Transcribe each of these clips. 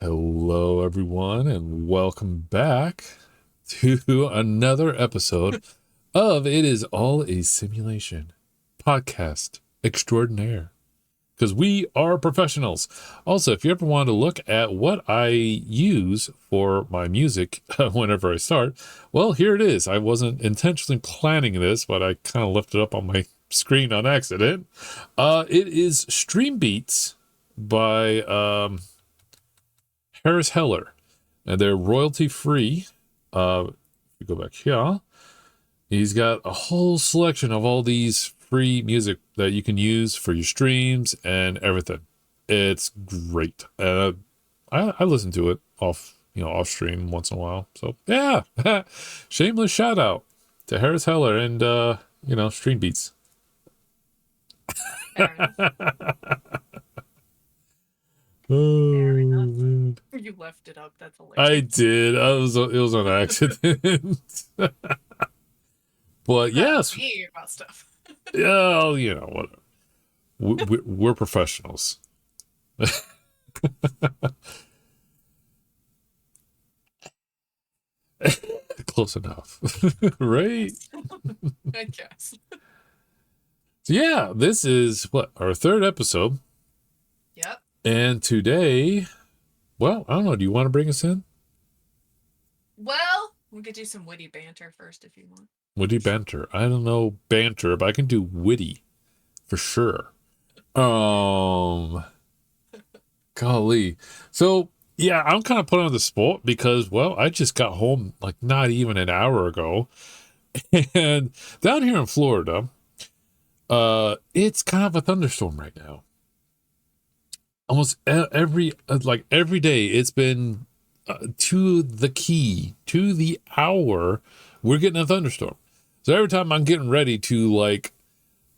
Hello, everyone, and welcome back to another episode of It Is All a Simulation podcast extraordinaire. Because we are professionals. Also, if you ever want to look at what I use for my music whenever I start, well, here it is. I wasn't intentionally planning this, but I kind of left it up on my screen on accident. It is Stream Beats by Harris Heller, and they're royalty free. If you go back here, he's got a whole selection of all these free music that you can use for your streams and everything. It's great. I listen to it off stream once in a while. So yeah, shameless shout out to Harris Heller and Stream Beats. Fair enough. Man. You left it up. That's hilarious. I did. It was on accident. But yes, about stuff. yeah, whatever. We're professionals. Close enough, right? I guess. So yeah, this is our third episode. Yep. And today, well, I don't know. Do you want to bring us in? Well, we could do some witty banter first if you want. Witty banter. I don't know banter, but I can do witty for sure. Golly. So yeah, I'm kind of put on the spot because, well, I just got home like not even an hour ago, and down here in Florida, it's kind of a thunderstorm right now. Almost every day, it's been to the hour, we're getting a thunderstorm. So every time I'm getting ready to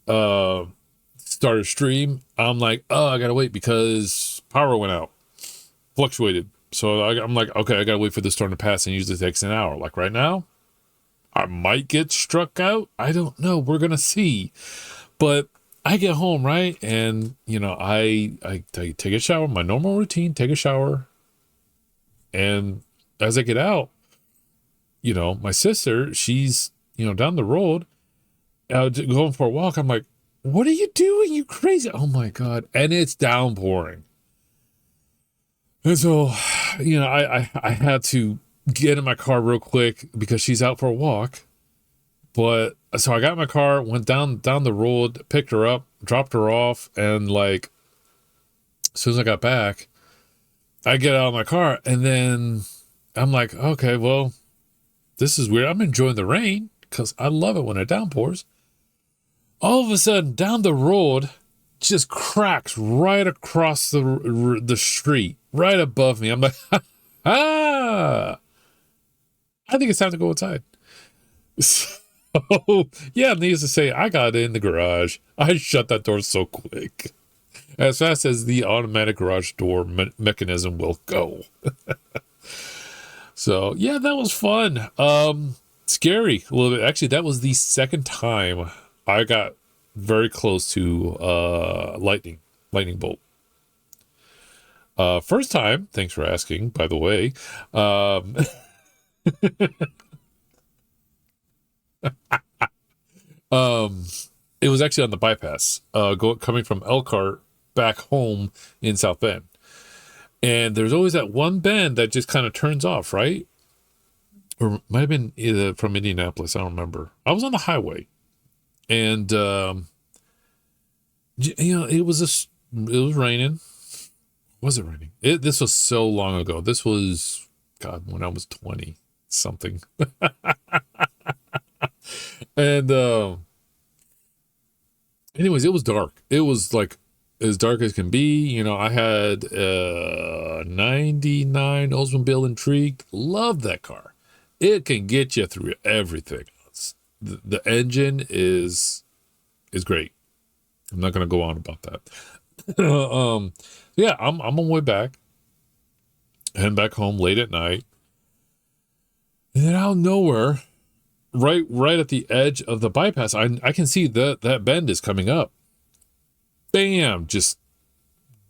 start a stream, I'm like, oh, I gotta wait because power went out, fluctuated. So I'm like, okay, I gotta wait for the storm to pass, and it usually takes an hour. Like right now, I might get struck out. I don't know. We're gonna see. But I get home, right? And, I take a shower, my normal routine, take a shower. And as I get out, my sister, she's, down the road, going for a walk. I'm like, what are you doing? You crazy. Oh my God. And it's downpouring. And so, I had to get in my car real quick because she's out for a walk. But so I got in my car, went down the road, picked her up, dropped her off, and as soon as I got back, I get out of my car, and then I'm like, okay, well, this is weird. I'm enjoying the rain because I love it when it downpours. All of a sudden, down the road, just cracks right across the street, right above me. I'm like, I think it's time to go outside. Oh, yeah, needless to say, I got in the garage. I shut that door so quick. As fast as the automatic garage door mechanism will go. So, yeah, that was fun. Scary a little bit. Actually, that was the second time I got very close to lightning bolt. First time, thanks for asking, by the way. It was actually on the bypass, coming from Elkhart back home in South Bend. And there's always that one bend that just kind of turns off, right? Or it might have been either from Indianapolis. I don't remember. I was on the highway, and it was raining. Was it raining? This was so long ago. This was, God, when I was 20 something. And anyways, it was dark. It was like as dark as can be. I had 99 Oldsmobile Intrigue. Love that car. It can get you through everything. The engine is great. I'm not going to go on about that. Yeah, I'm on my way back. Heading back home late at night. And then out of nowhere, right at the edge of the bypass, I can see that bend is coming up. Bam! Just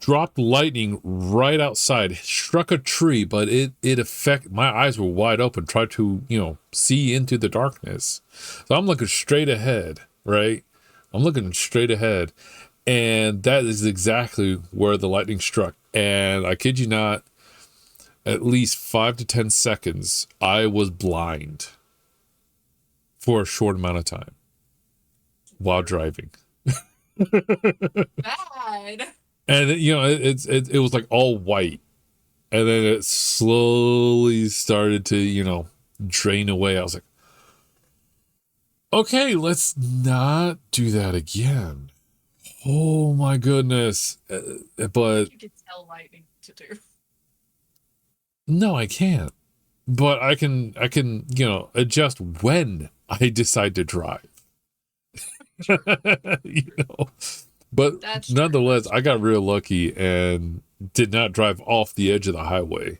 dropped lightning right outside, struck a tree, but my eyes were wide open, tried to, see into the darkness. So I'm looking straight ahead, right? I'm looking straight ahead. And that is exactly where the lightning struck. And I kid you not, at least 5 to 10 seconds, I was blind for a short amount of time while driving. Bad. And it was like all white, and then it slowly started to drain away. I was like, okay, let's not do that again. Oh my goodness. But You can tell lightning to do. no, I can't. But I can adjust when I decide to drive. But That's nonetheless, I got real lucky and did not drive off the edge of the highway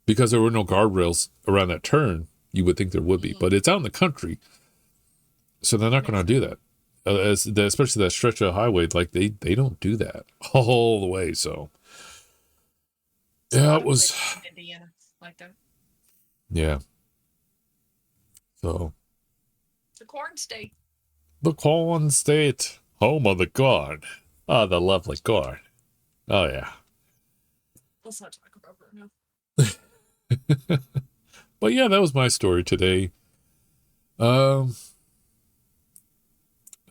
because there were no guardrails around that turn. You would think there would be, but it's out in the country, so they're not going to do that. Especially that stretch of highway, like they don't do that all the way. So yeah, it was Indiana like that. Yeah. So The corn state. the corn state, home of the corn. Oh, the lovely corn. Oh yeah. Let's not talk about it now. But yeah, that was my story today. I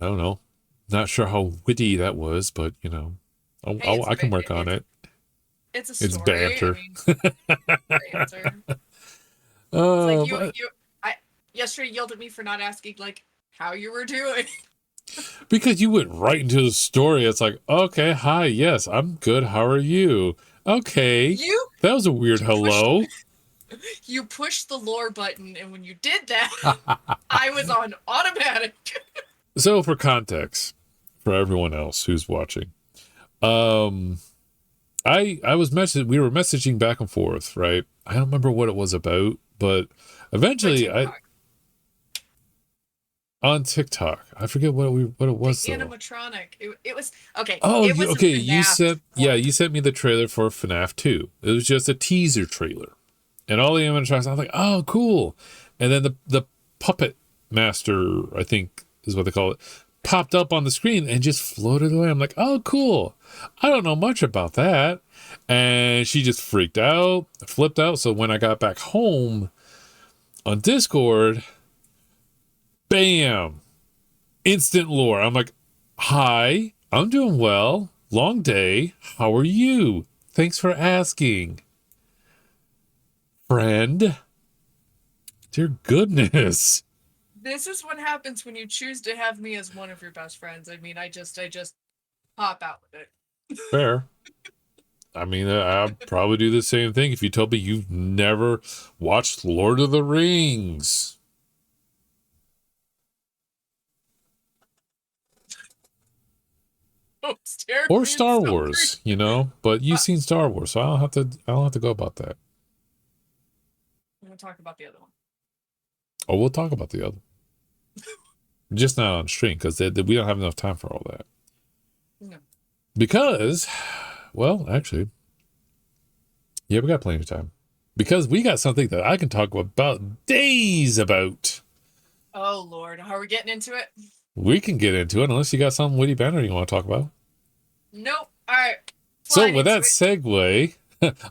don't know. Not sure how witty that was, but I can work on it. It's a story. It's banter. Banter. It's like yesterday yelled at me for not asking like how you were doing. Because you went right into the story. It's like, okay, hi, yes, I'm good. How are you? Okay. That was a weird hello. You pushed the lore button, and when you did that, I was on automatic. So for context, for everyone else who's watching, we were messaging back and forth, right? I don't remember what it was about, but eventually on TikTok, I forget what it was though. Animatronic. It was okay. Oh, it was okay. You sent me the trailer for FNAF 2. It was just a teaser trailer, and all the animatronics. I was like, oh, cool. And then the puppet master, I think is what they call it, popped up on the screen and just floated away. I'm like, oh, cool. I don't know much about that. And she just freaked out, flipped out. So when I got back home on Discord, bam, instant lore. I'm like, hi, I'm doing well. Long day. How are you? Thanks for asking. Friend. Dear goodness. This is what happens when you choose to have me as one of your best friends. I mean, I just pop out with it. Fair. I mean, I'd probably do the same thing if you told me you've never watched Lord of the Rings. Or Star Wars, but you've seen Star Wars, so I don't have to go about that. I'm gonna talk about the other one. Oh, we'll talk about the other. Just not on stream, because we don't have enough time for all that. No. Because, well, actually, yeah, we got plenty of time. Because we got something that I can talk about days about. Oh, Lord. Are we getting into it? We can get into it, unless you got something witty banter you want to talk about. Nope. All right. So with that segue,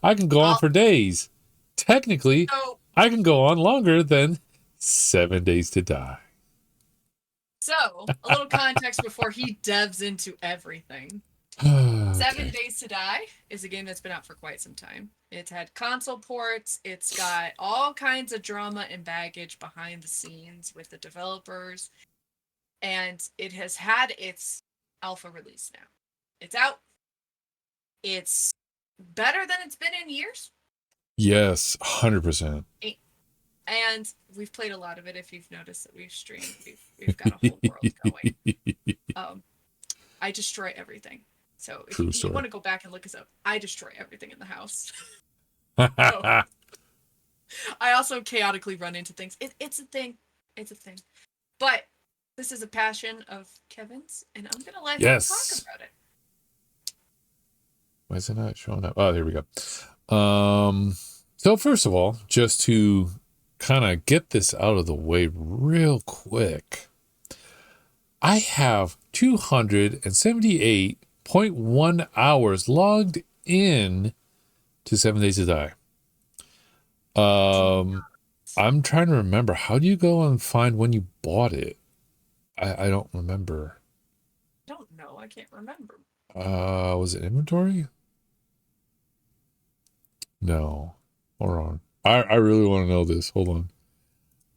I can go on for days. Technically, I can go on longer than 7 days to die. So, a little context before he devs into everything. Okay. 7 Days to Die is a game that's been out for quite some time. It's had console ports. It's got all kinds of drama and baggage behind the scenes with the developers. And it has had its alpha release now. It's out. It's better than it's been in years. Yes, 100%. And we've played a lot of it. If you've noticed that we've streamed, we've got a whole world going. I destroy everything. So if you want to go back and look us up, I destroy everything in the house. I also chaotically run into things. It's a thing. It's a thing. But this is a passion of Kevin's, and I'm going to let him talk about it. Why is it not showing up? Oh, here we go. So first of all, just to kind of get this out of the way real quick, I have 278.1 hours logged in to 7 Days to Die. I'm trying to remember. How do you go and find when you bought it? I don't remember. I don't know. I can't remember. Was it inventory? No. Hold on. I really want to know this. Hold on.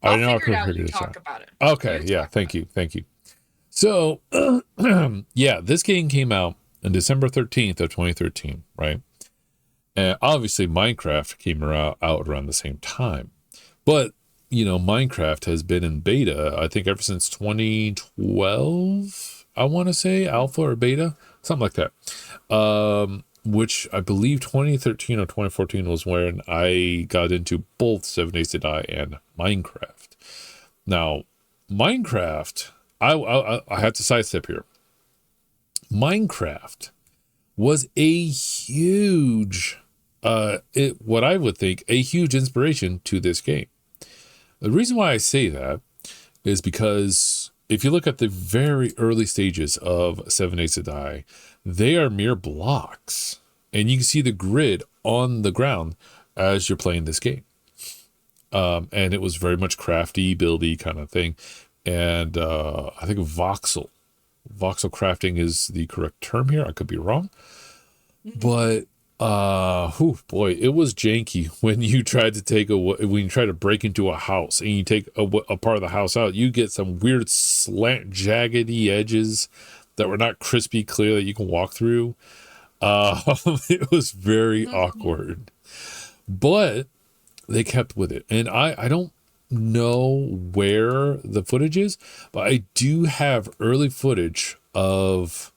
I know I could figure this out. About it. Okay, yeah, thank you. So, yeah, this game came out on December 13th of 2013, right? And obviously Minecraft came out around the same time. But, you know, Minecraft has been in beta, I think, ever since 2012, I want to say, alpha or beta, something like that. Which I believe 2013 or 2014 was when I got into both 7 Days to Die and Minecraft. Now, Minecraft, I have to sidestep here. Minecraft was a huge, what I would think, a huge inspiration to this game. The reason why I say that is because if you look at the very early stages of 7 Days to Die, they are mere blocks. And you can see the grid on the ground as you're playing this game. And it was very much crafty, buildy kind of thing. And I think voxel crafting is the correct term here. I could be wrong. But boy, it was janky when you tried to break into a house and you take a part of the house out. You get some weird slant, jaggedy edges that were not crispy clear that you can walk through. It was very awkward, but they kept with it. And I don't know where the footage is, but I do have early footage of,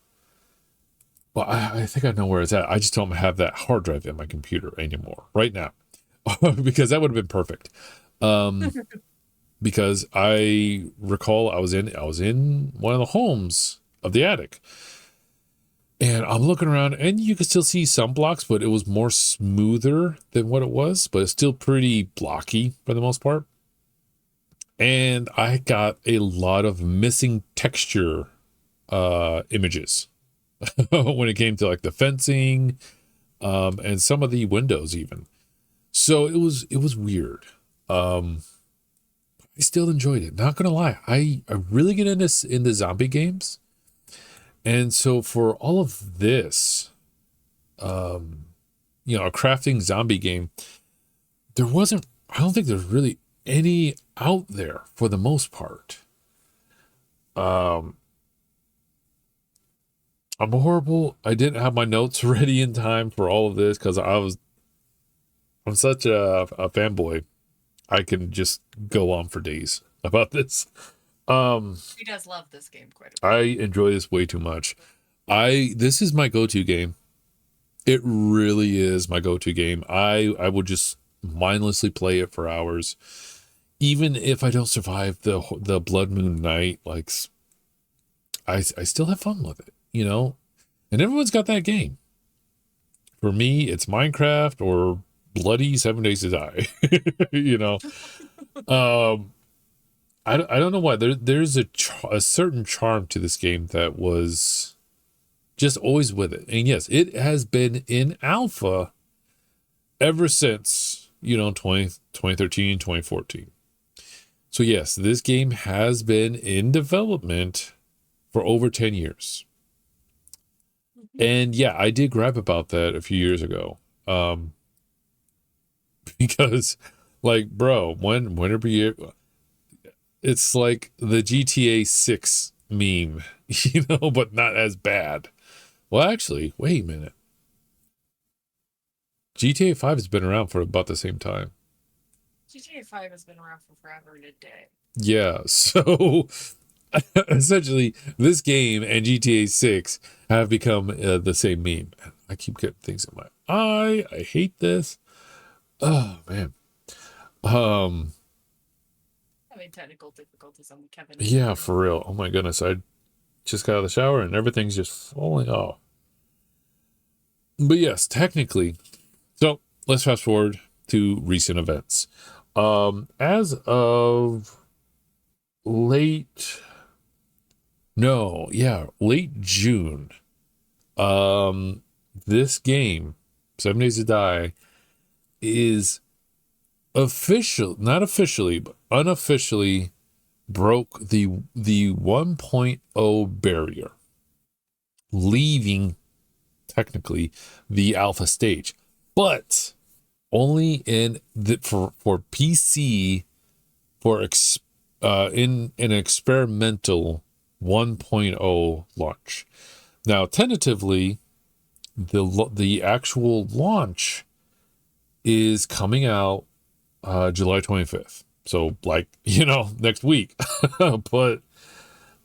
well, I think I know where it's at. I just don't have that hard drive in my computer anymore right now because that would have been perfect. Because I recall I was in one of the homes of the attic and I'm looking around and you can still see some blocks, but it was more smoother than what it was, but it's still pretty blocky for the most part. And I got a lot of missing texture images when it came to like the fencing and some of the windows even. So it was weird. I still enjoyed it. Not gonna lie, I really get into zombie games, and so for all of this, a crafting zombie game, there wasn't. I don't think there's really any out there for the most part. I'm horrible. I didn't have my notes ready in time for all of this because I'm such a fanboy. I can just go on for days about this. He does love this game quite a bit. I enjoy this way too much. This is my go-to game. It really is my go-to game. I will just mindlessly play it for hours. Even if I don't survive the Blood Moon night, like I still have fun with it, you know? And everyone's got that game. For me, it's Minecraft or bloody 7 Days to Die. You know? I don't know why. There's a certain charm to this game that was just always with it. And yes, it has been in alpha ever since, 2013, 2014. So yes, this game has been in development for over 10 years. And yeah, I did gripe about that a few years ago. Because like, bro, whenever it's like the GTA 6 meme, but not as bad. Well, actually, wait a minute. GTA 5 has been around for about the same time. GTA 5 has been around for forever and a day. Yeah, so essentially, this game and GTA 6 have become the same meme. I keep getting things in my eye. I hate this. Oh, man. Having technical difficulties on the Kevin. Yeah, for real. Oh, my goodness. I just got out of the shower and everything's just falling off. But yes, technically. So let's fast forward to recent events. As of late June, this game, 7 Days to Die, is not officially, but unofficially broke the 1.0 barrier, leaving technically the alpha stage, but only in for PC in an experimental 1.0 launch. Now, tentatively, the actual launch is coming out July 25th. So, next week. But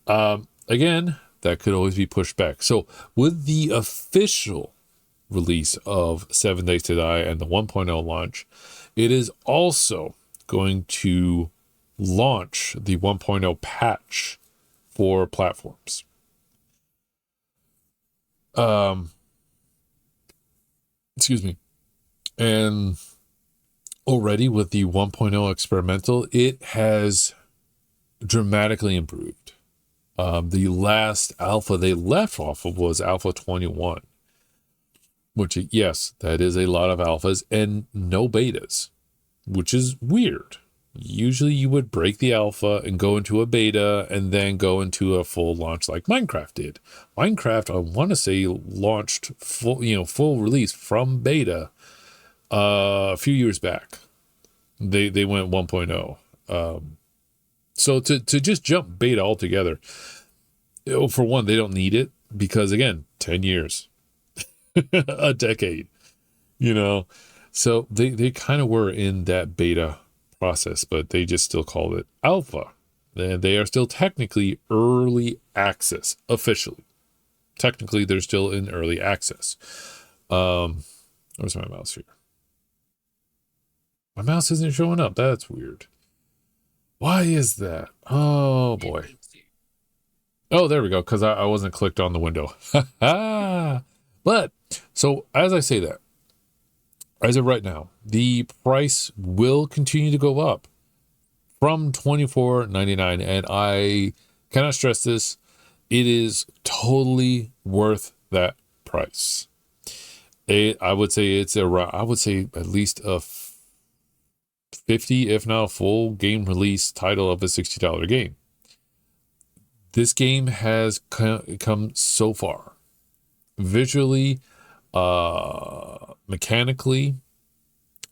again, that could always be pushed back. So, with the official release of 7 Days to Die and the 1.0 launch, it is also going to launch the 1.0 patch for platforms. Excuse me. And already with the 1.0 experimental, it has dramatically improved. The last alpha they left off of was Alpha 21, which, yes, that is a lot of alphas and no betas, which is weird. Usually you would break the alpha and go into a beta and then go into a full launch like Minecraft did. Minecraft, I want to say, launched full release from beta a few years back. They went 1.0. So to just jump beta altogether, for one, they don't need it because, again, 10 years, a decade, so they kind of were in that beta process, but they just still called it alpha. And they are still technically early access officially. Technically, they're still in early access. Where's my mouse here? My mouse isn't showing up. That's weird. Why is that? Oh boy. Oh, there we go. Because I wasn't clicked on the window. But so as I say that, as of right now, the price will continue to go up from $24.99, and I cannot stress this. It is totally worth that price. I would say it's around. I would say at least a 50, if not a full game release title of a $60 game. This game has come so far, visually, mechanically.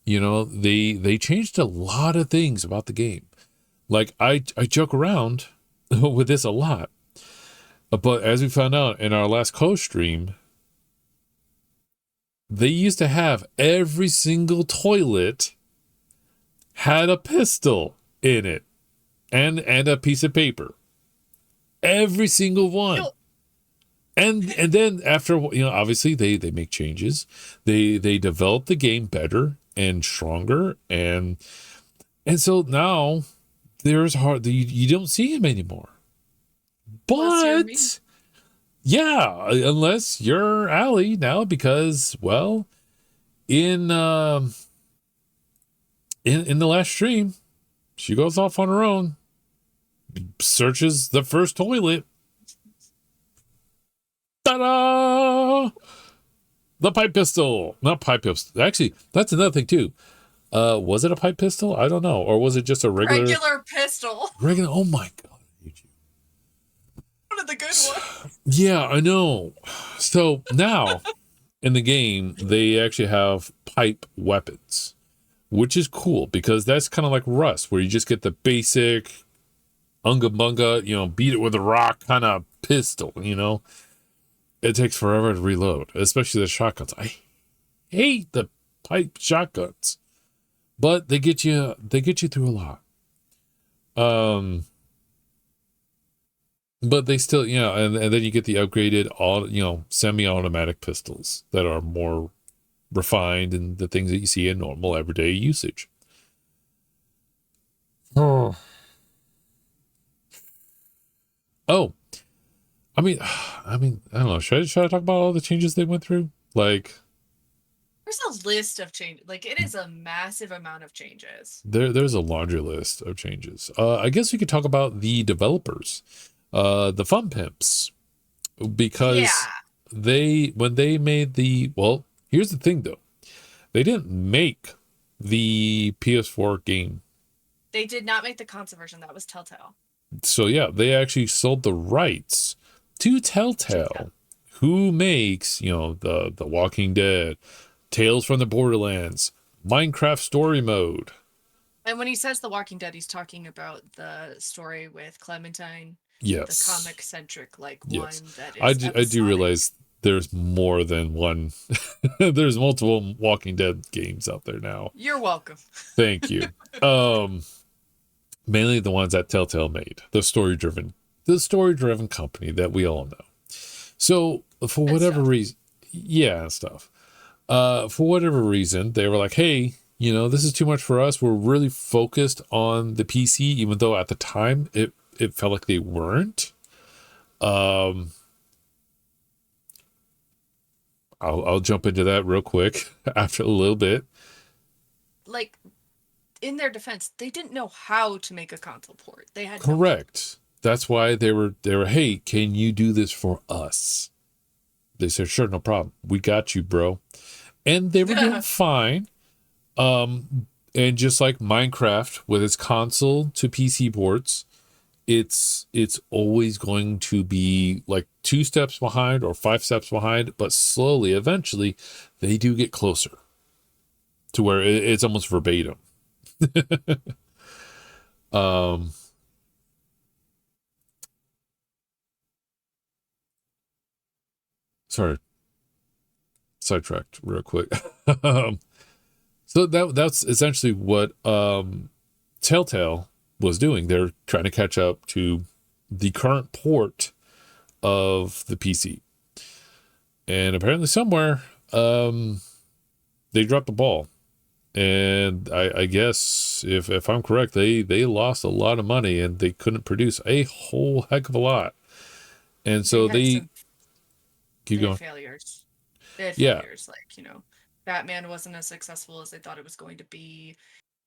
They changed a lot of things about the game. Like I joke around with this a lot, but as we found out in our last co-stream, they used to have every single toilet had a pistol in it and a piece of paper. Every single one. And then after, obviously they make changes. They develop the game better and stronger, and so now there's you don't see him anymore. But yeah, unless you're Allie now, because in the last stream, she goes off on her own, searches the first toilet. Ta-da! The pipe pistol. Not pipe pistol. Actually, that's another thing too. Was it a pipe pistol? I don't know. Or was it just a regular pistol? Regular. Oh my god. One of the good ones. Yeah, I know. So now in the game, they actually have pipe weapons, which is cool because that's kind of like Rust, where you just get the basic unga bunga, beat it with a rock kind of pistol, It takes forever to reload, especially the shotguns. I hate the pipe shotguns, but they get you through a lot. But they still, and then you get the upgraded semi-automatic pistols that are more refined and the things that you see in normal everyday usage. Oh, I mean, I don't know. Should I talk about all the changes they went through? Like, There's a list of changes. Like, it is a massive amount of changes. There's a laundry list of changes. I guess we could talk about the developers, the Fun Pimps, Yeah. because when they made well, here's the thing though, they didn't make the PS4 game. They did not make the console version. That was Telltale. So yeah, they actually sold the rights to Telltale, who makes, the Walking Dead, Tales from the Borderlands, Minecraft story mode. And when he says The Walking Dead, he's talking about the story with Clementine. Yes. The comic-centric, one that is I do realize there's more than one. There's multiple Walking Dead games out there now. You're welcome. Thank you. Mainly the ones that Telltale made, the story-driven company that we all know. So for whatever reason, stuff. For whatever reason, they were like, hey, this is too much for us. We're really focused on the PC, even though at the time it felt like they weren't. I'll jump into that real quick after a little bit. Like, in their defense, they didn't know how to make a console port. They had correct. That's why they were, hey, can you do this for us? They said, sure, no problem. We got you, bro. And they were doing fine. And just like Minecraft with its console to PC ports, it's always going to be like 2 steps behind or 5 steps behind, but slowly, eventually, they do get closer to where it's almost verbatim. Sorry, sidetracked real quick. So that's essentially what Telltale was doing. They're trying to catch up to the current port of the PC, and apparently somewhere they dropped the ball. And I guess if I'm correct, they lost a lot of money and they couldn't produce a whole heck of a lot. And so they keep going. Failures. They had failures. Like, Batman wasn't as successful as they thought it was going to be.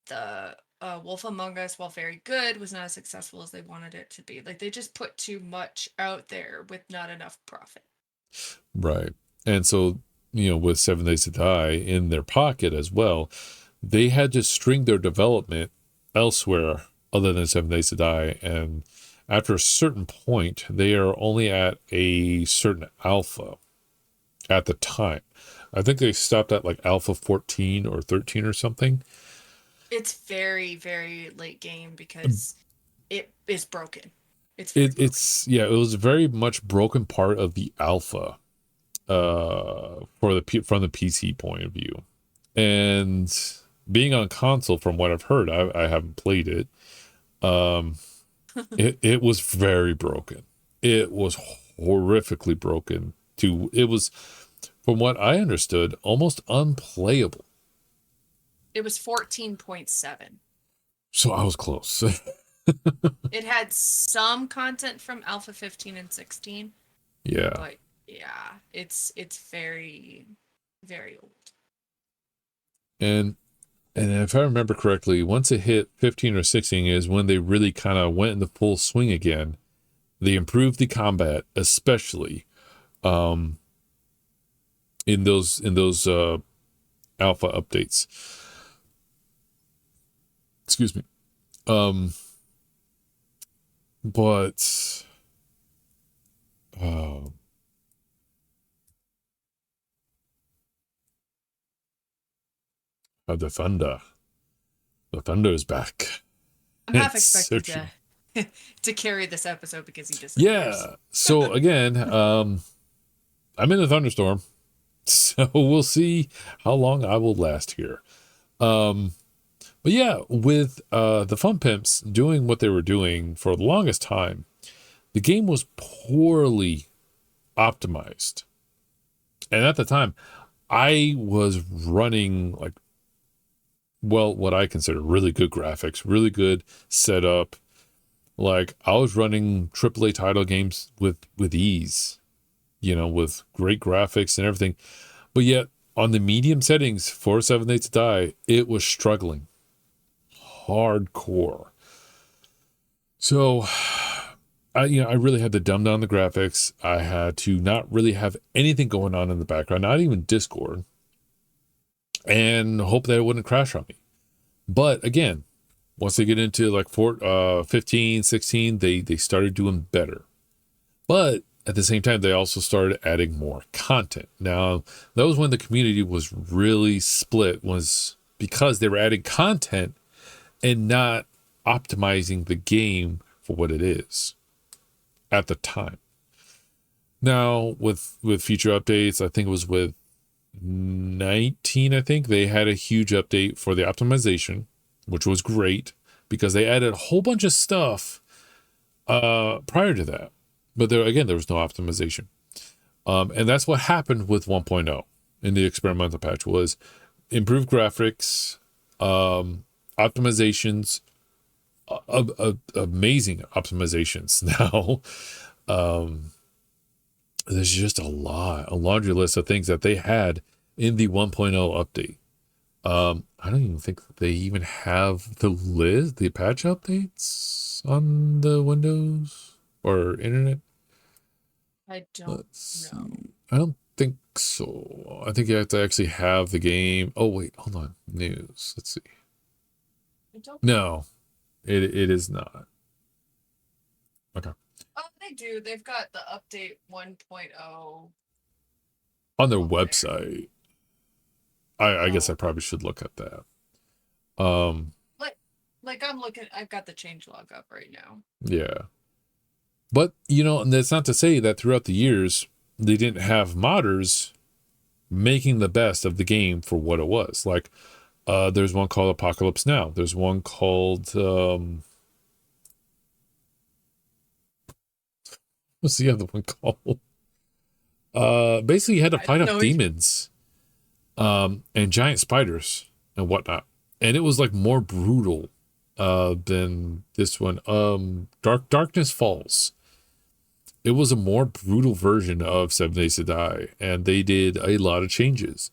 The Wolf Among Us, while very good, was not as successful as they wanted it to be. Like, they just put too much out there with not enough profit. Right. And so, with 7 Days to Die in their pocket as well, they had to string their development elsewhere other than 7 Days to Die. And after a certain point, they are only at a certain alpha at the time. I think they stopped at like alpha 14 or 13 or something. It's very, very late game because it is broken. It was a very much broken part of the alpha from the PC point of view. And being on console, from what I've heard, I haven't played it. It was very broken. It was horrifically broken. It was, from what I understood, almost unplayable. It was 14.7. So I was close. It had some content from Alpha 15 and 16. Yeah. But yeah, it's very, very old. And if I remember correctly, once it hit 15 or 16 is when they really kind of went into full swing again. They improved the combat, especially in those alpha updates. Excuse me. But the thunder is back. I'm half expected to carry this episode because he just So again, I'm in a thunderstorm, so we'll see how long I will last here. But yeah, with the Fun Pimps doing what they were doing for the longest time, the game was poorly optimized. And at the time, I was running what I consider really good graphics, really good setup. Like, I was running AAA title games with ease, with great graphics and everything. But yet, on the medium settings for 7 Days to Die, it was struggling hardcore. So I really had to dumb down the graphics. I had to not really have anything going on in the background, not even Discord, and hope that it wouldn't crash on me. But again, once they get into like 15, 16, they started doing better. But at the same time, they also started adding more content. Now, that was when the community was really split, was because they were adding content and not optimizing the game for what it is at the time. Now, with future updates, I think it was with 19, I think they had a huge update for the optimization, which was great because they added a whole bunch of stuff prior to that. But there was no optimization. And that's what happened with 1.0 in the experimental patch, was improved graphics, optimizations, amazing optimizations. Now, there's just a laundry list of things that they had in the 1.0 update. I don't even think they even have the patch updates on the Windows or internet. I don't know. I don't think so. I think you have to actually have the game. Oh wait, hold on. News. Let's see. No, it is not. Okay. Oh, they do. They've got the update 1.0 on their website. I guess I probably should look at that. Like I'm looking, I've got the changelog up right now. Yeah. But, and that's not to say that throughout the years, they didn't have modders making the best of the game for what it was. Like, there's one called Apocalypse Now. There's one called, what's the other one called? Basically, you had to fight off demons, and giant spiders and whatnot. And it was like more brutal than this one. Darkness Falls. It was a more brutal version of 7 Days to Die, and they did a lot of changes.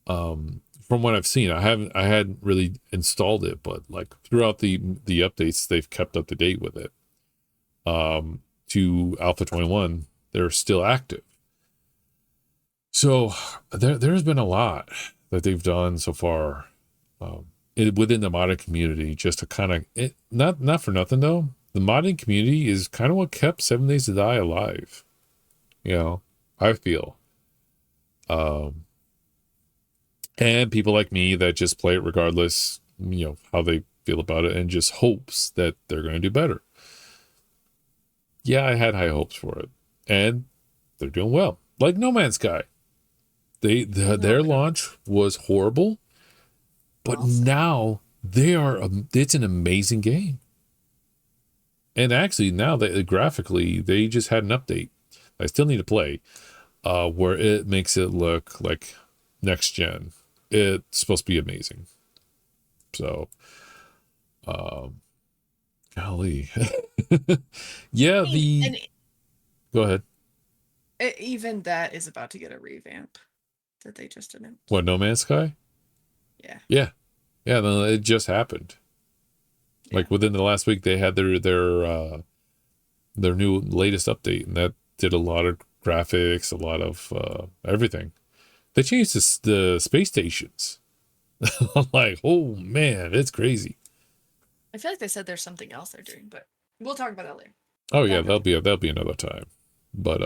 From what I've seen, I hadn't really installed it, but like throughout the updates, they've kept up to date with it. To Alpha 21, they're still active. So there's been a lot that they've done so far within the modding community, just to kind of not for nothing though. The modding community is kind of what kept 7 Days to Die alive. I feel. And people like me that just play it regardless, how they feel about it, and just hopes that they're going to do better. Yeah, I had high hopes for it, and they're doing well. Like No Man's Sky. Their launch was horrible, but now it's an amazing game. And actually, now that graphically, they just had an update. I still need to play, where it makes it look like next gen. It's supposed to be amazing. So, golly, yeah. Go ahead. Even that is about to get a revamp that they just announced. What, No Man's Sky? Yeah. No, it just happened. Like within the last week, they had their new latest update, and that did a lot of graphics, a lot of everything. They changed the space stations. I'm like, oh man, it's crazy. I feel like they said there's something else they're doing, but we'll talk about that later. Oh yeah, that'll be another time. But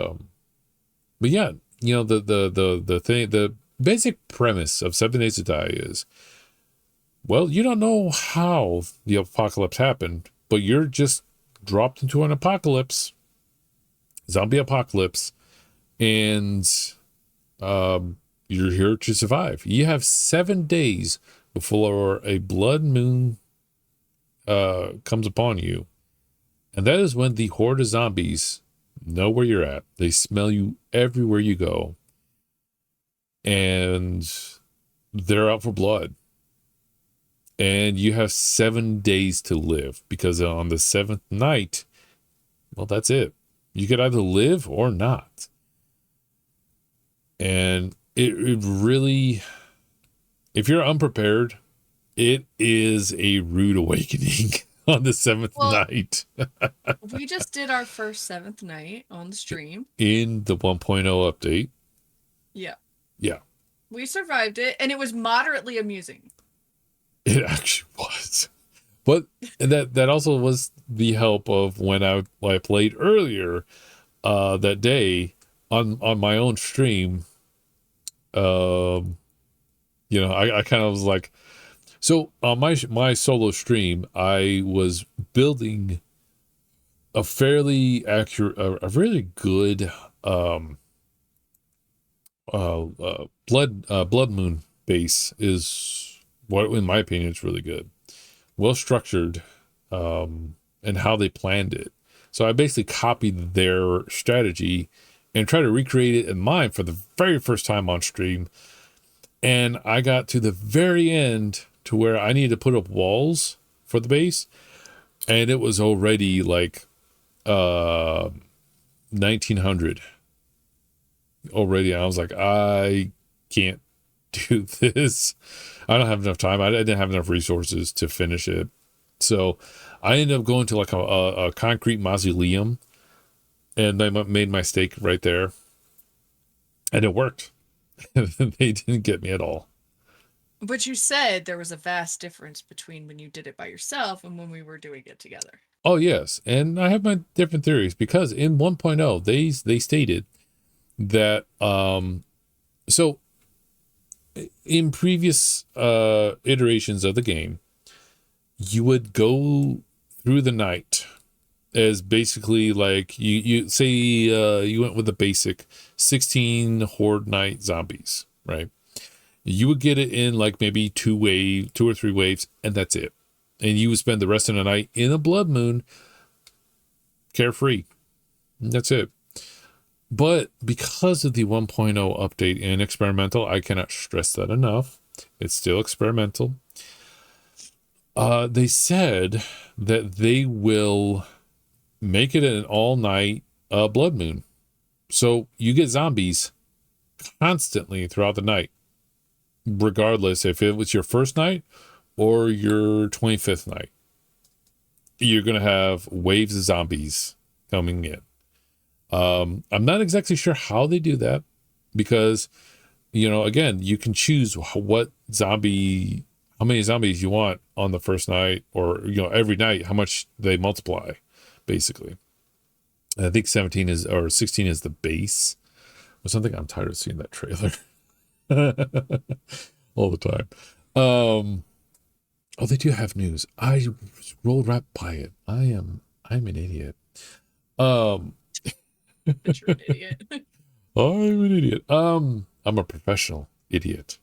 yeah, the basic premise of 7 Days to Die is, well, you don't know how the apocalypse happened, but you're just dropped into an apocalypse, zombie apocalypse, and you're here to survive. You have 7 days before a blood moon comes upon you, and that is when the horde of zombies know where you're at. They smell you everywhere you go, and they're out for blood. And you have 7 days to live, because on the 7th night, well, that's it. You could either live or not. And it really, if you're unprepared, it is a rude awakening on the seventh night. We just did our first seventh night on the stream. In the 1.0 update. Yeah. Yeah. We survived it, and it was moderately amusing. It actually was. But that also was the help of when I played earlier that day on my own stream. You know, I kind of was like, so on my solo stream, I was building a fairly accurate, a really good blood moon base is what, in my opinion, it's really good, well structured, and how they planned it. So I basically copied their strategy and tried to recreate it in mine for the very first time on stream. And I got to the very end to where I needed to put up walls for the base, and it was already like 1900 already. I was like, I can't do this. I don't have enough time. I didn't have enough resources to finish it. So I ended up going to like a concrete mausoleum, and I made my stake right there, and it worked. They didn't get me at all. But you said there was a vast difference between when you did it by yourself and when we were doing it together. Oh, yes. And I have my different theories, because in 1.0, they stated that, so in previous iterations of the game, you would go through the night as basically like you say you went with the basic 16 horde night zombies, right? You would get it in like maybe 2 or 3 waves, and that's it. And you would spend the rest of the night in a blood moon carefree. And that's it. But because of the 1.0 update and experimental, I cannot stress that enough. It's still experimental. They said that they will make it an all-night blood moon. So you get zombies constantly throughout the night, regardless if it was your first night or your 25th night. You're going to have waves of zombies coming in. I'm not exactly sure how they do that, because, you know, again, you can choose how many zombies you want on the first night, or, you know, every night, how much they multiply, basically. And I think 16 is the base or something. I'm tired of seeing that trailer all the time. Oh, they do have news. I rolled right by it. I'm an idiot. But you're an idiot. I'm an idiot. I'm a professional idiot.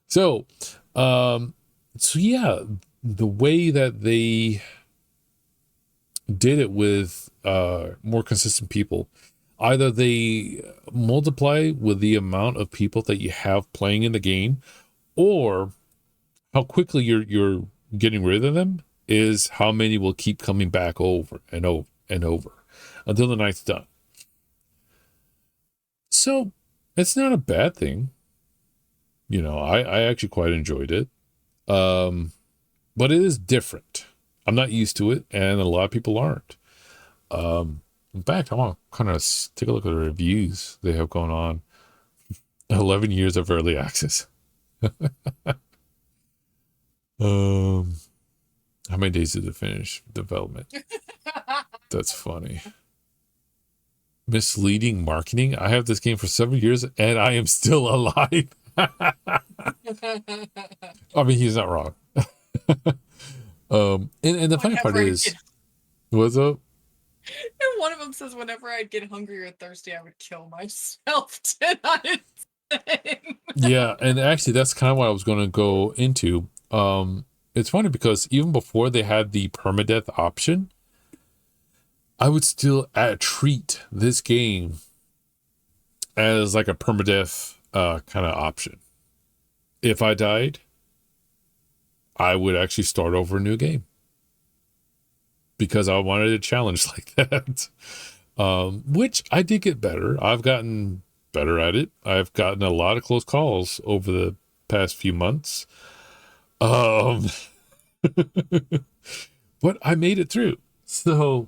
So yeah, the way that they did it with more consistent people, either they multiply with the amount of people that you have playing in the game, or how quickly you're getting rid of them is how many will keep coming back over and over and over until the night's done. So it's not a bad thing. You know, I actually quite enjoyed it. But it is different. I'm not used to it, and a lot of people aren't. In fact, I want to kind of take a look at the reviews they have going on. 11 years of early access. How many days did it finish development? That's funny. Misleading marketing. I have this game for several years, and I am still alive. I mean, he's not wrong. And the funny part is, what's up? And one of them says, whenever I'd get hungry or thirsty, I would kill myself tonight. Yeah, and actually, that's kind of what I was going to go into. It's funny because even before they had the permadeath option, I would still treat this game as like a permadeath kind of option. If I died, I would actually start over a new game, because I wanted a challenge like that. which I did get better. I've gotten better at it. I've gotten a lot of close calls over the past few months. But I made it through. So,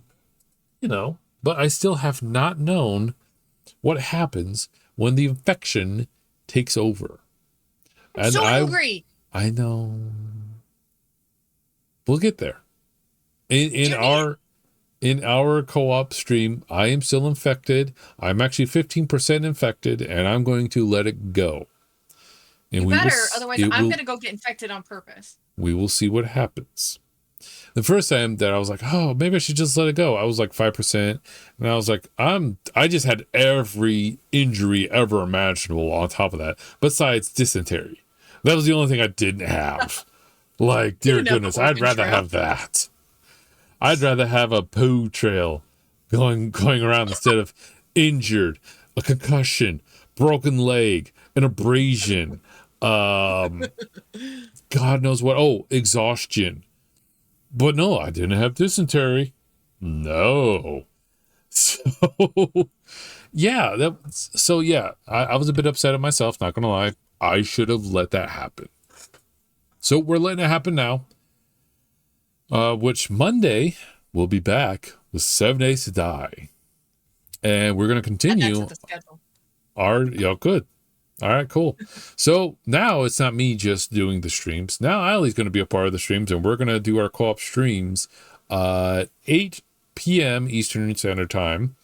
but I still have not known what happens when the infection takes over. I'm so angry. I know. We'll get there. In our co-op stream, I am still infected. I'm actually 15% infected, and I'm going to let it go. And otherwise I'm going to go get infected on purpose. We will see what happens. The first time that I was like, oh, maybe I should just let it go, I was like 5%. And I was like, I just had every injury ever imaginable on top of that, besides dysentery. That was the only thing I didn't have. Like, dear goodness, I'd rather have that. I'd rather have a poo trail going around instead of injured, a concussion, broken leg, an abrasion, God knows what. Oh, exhaustion. But no, I didn't have dysentery. No. So, yeah. I was a bit upset at myself, not going to lie. I should have let that happen. So we're letting it happen now. Which Monday we'll be back with 7 Days to Die. And we're going to continue good. All right, cool. So now it's not me just doing the streams. Now Allie's going to be a part of the streams, and we're going to do our co-op streams 8 p.m. Eastern Standard Time.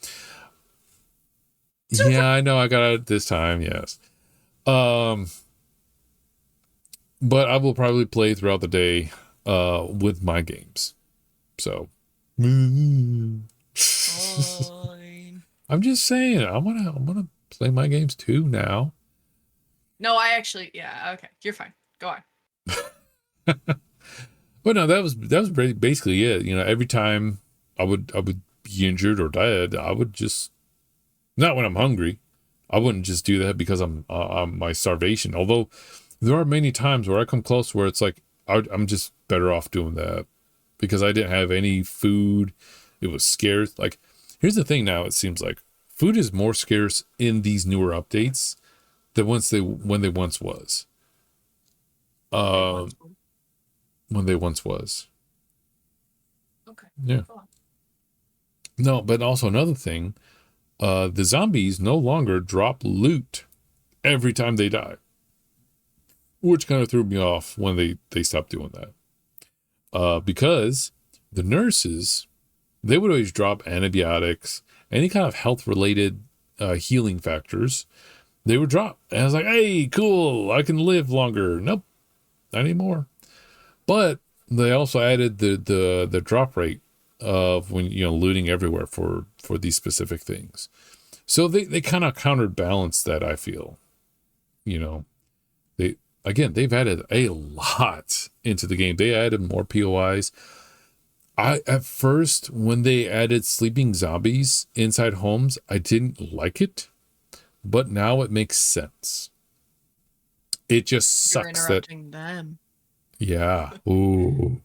Yeah, I know I got it this time, yes. But I will probably play throughout the day with my games. So I'm just saying, I'm gonna play my games too now. No, okay, you're fine. Go on. But no, that was basically it. Every time I would be injured or dead, I would just, not when I'm hungry, I wouldn't just do that because I'm my starvation. Although there are many times where I come close where it's like I'm just better off doing that because I didn't have any food. It was scarce. Like, here's the thing now, it seems like food is more scarce in these newer updates than when they once was. When they once was. Okay. Yeah. No, but also another thing, the zombies no longer drop loot every time they die, which kind of threw me off when they stopped doing that. Because the nurses, they would always drop antibiotics, any kind of health-related healing factors. They would drop. And I was like, hey, cool, I can live longer. Nope, not anymore. But they also added the drop rate of when, looting everywhere for these specific things. So they kind of counterbalanced that, I feel. They've added a lot into the game. They added more POIs. At first, when they added sleeping zombies inside homes, I didn't like it. But now it makes sense. It just sucks that them. Yeah. Ooh.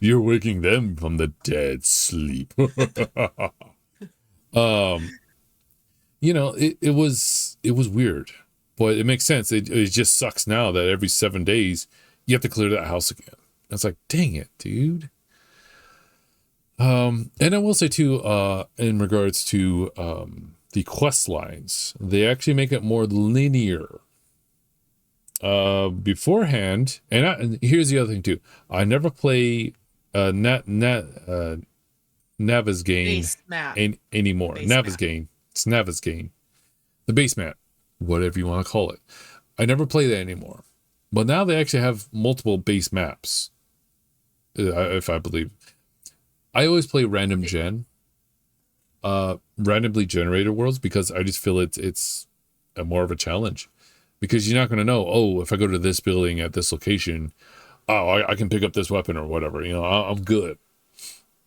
You're waking them from the dead sleep. It was weird, but it makes sense. It just sucks now that every 7 days you have to clear that house again. It's like, dang it, dude. And I will say too, in regards to the quest lines, they actually make it more linear. Beforehand, and here's the other thing too. I never play Navezgane anymore. Navezgane. It's Navezgane. The base map, whatever you want to call it. I never play that anymore. But now they actually have multiple base maps. If I believe. I always play randomly generated worlds because I just feel it's a more of a challenge. Because you're not going to know, if I go to this building at this location, I can pick up this weapon or whatever. I'm good.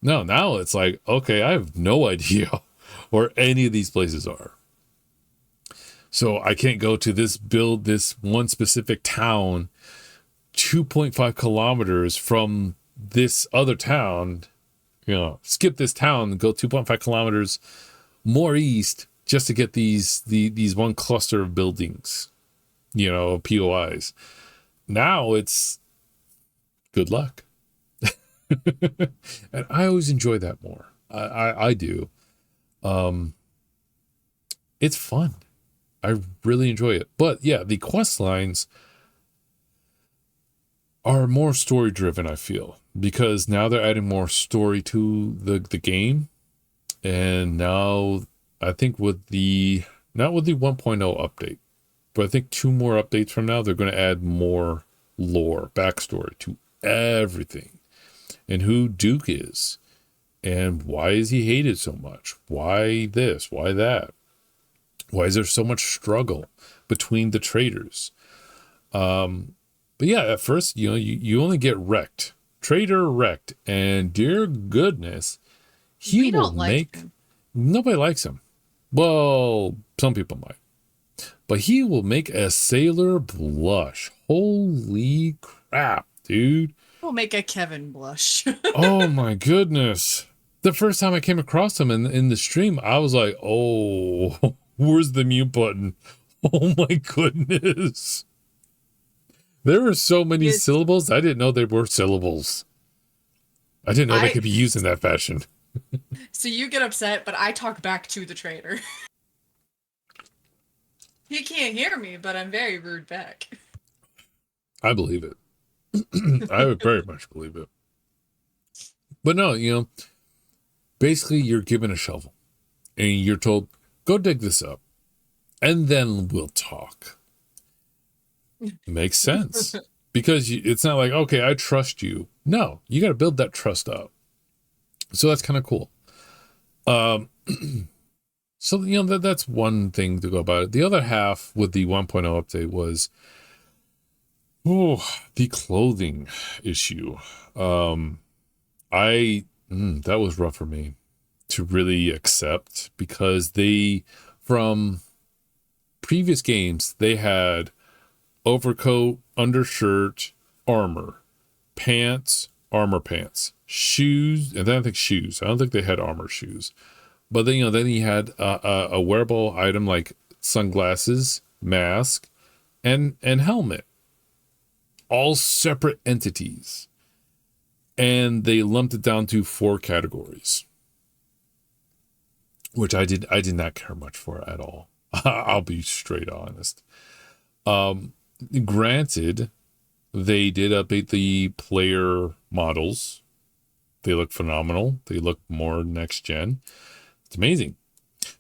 No, now it's like, okay, I have no idea where any of these places are. So I can't go to this one specific town 2.5 kilometers from this other town You know, skip this town and go 2.5 kilometers more east just to get these one cluster of buildings, you know, POIs. Now it's good luck. And I always enjoy that more. I do. It's fun. I really enjoy it. But yeah, the quest lines are more story driven, I feel, because now they're adding more story to the game. And now I think with the not with the 1.0 update, but I think 2 more updates from now, they're going to add more lore, backstory to everything, and who Duke is, and why is he hated so much? Why this? Why that? Why is there so much struggle between the traders? But yeah, at first, you know, you only get wrecked, trader wrecked, and dear goodness, he We will don't like make him. nobody likes him. Well, some people might, but he will make a sailor blush. Holy crap, dude! We'll make a Kevin blush. Oh my goodness! The first time I came across him in the stream, I was like, oh, where's the mute button? Oh my goodness! There were so many Yes. syllables. I didn't know there were syllables. I didn't know they I- could be used in that fashion. So you get upset, but I talk back to the trader. He can't hear me, but I'm very rude back. I believe it. I would very much believe it. But no, you know, basically you're given a shovel and you're told, go dig this up and then we'll talk. Makes sense. Because it's not like, okay, I trust you. No, you got to build that trust up. So that's kind of cool. So, you know, that's one thing to go about it. The other half with the 1.0 update was, the clothing issue. That was rough for me to really accept, because from previous games, they had overcoat, undershirt, armor, pants, armor pants, shoes, and then I think shoes. I don't think they had armor shoes. But then, you know, then he had a wearable item like sunglasses, mask, and helmet. All separate entities. And they lumped it down to 4 categories, which I did not care much for at all. I'll be straight honest. Granted, they did update the player models. They look phenomenal. They look more next gen. It's amazing.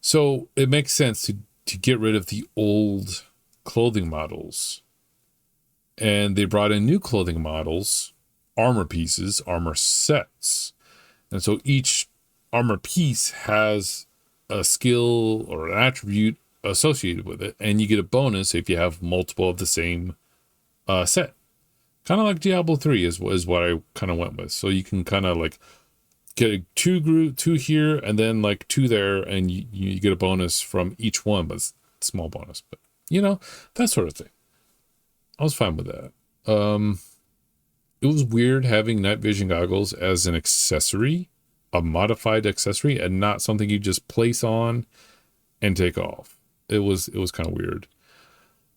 So it makes sense to get rid of the old clothing models. And they brought in new clothing models, armor pieces, armor sets. And so each armor piece has a skill or an attribute associated with it. And you get a bonus if you have multiple of the same set. Kind of like Diablo 3 is what I kind of went with. So you can kind of like get 2 here and then like 2 there, and you get a bonus from each one, but it's a small bonus. But you know, that sort of thing. I was fine with that. It was weird having night vision goggles as an accessory, a modified accessory, and not something you just place on and take off. It was kind of weird.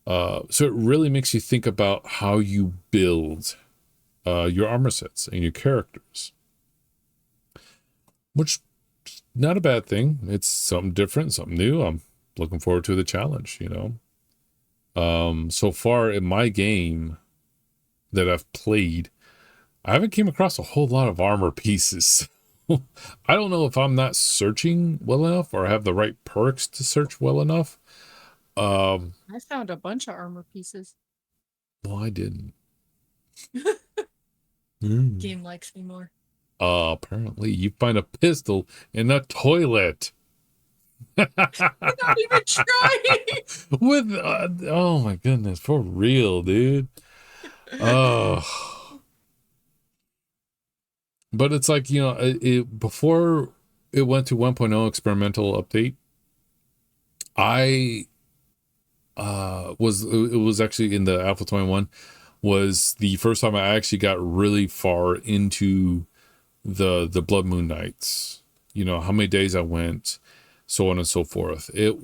So it really makes you think about how you build your armor sets and your characters, which not a bad thing. It's something different, something new. I'm looking forward to the challenge, you know. So far in my game that I've played, I haven't came across a whole lot of armor pieces. I don't know if I'm not searching well enough or have the right perks to search well enough. I found a bunch of armor pieces. Well, I didn't. Game likes me more. Apparently you find a pistol in a toilet. I'm not even trying. With oh my goodness, for real, dude. Oh, but it's like, you know, it before it went to 1.0 experimental update, I it was actually in the Alpha 21 was the first time I actually got really far into the blood moon nights, you know, how many days I went, so on and so forth. It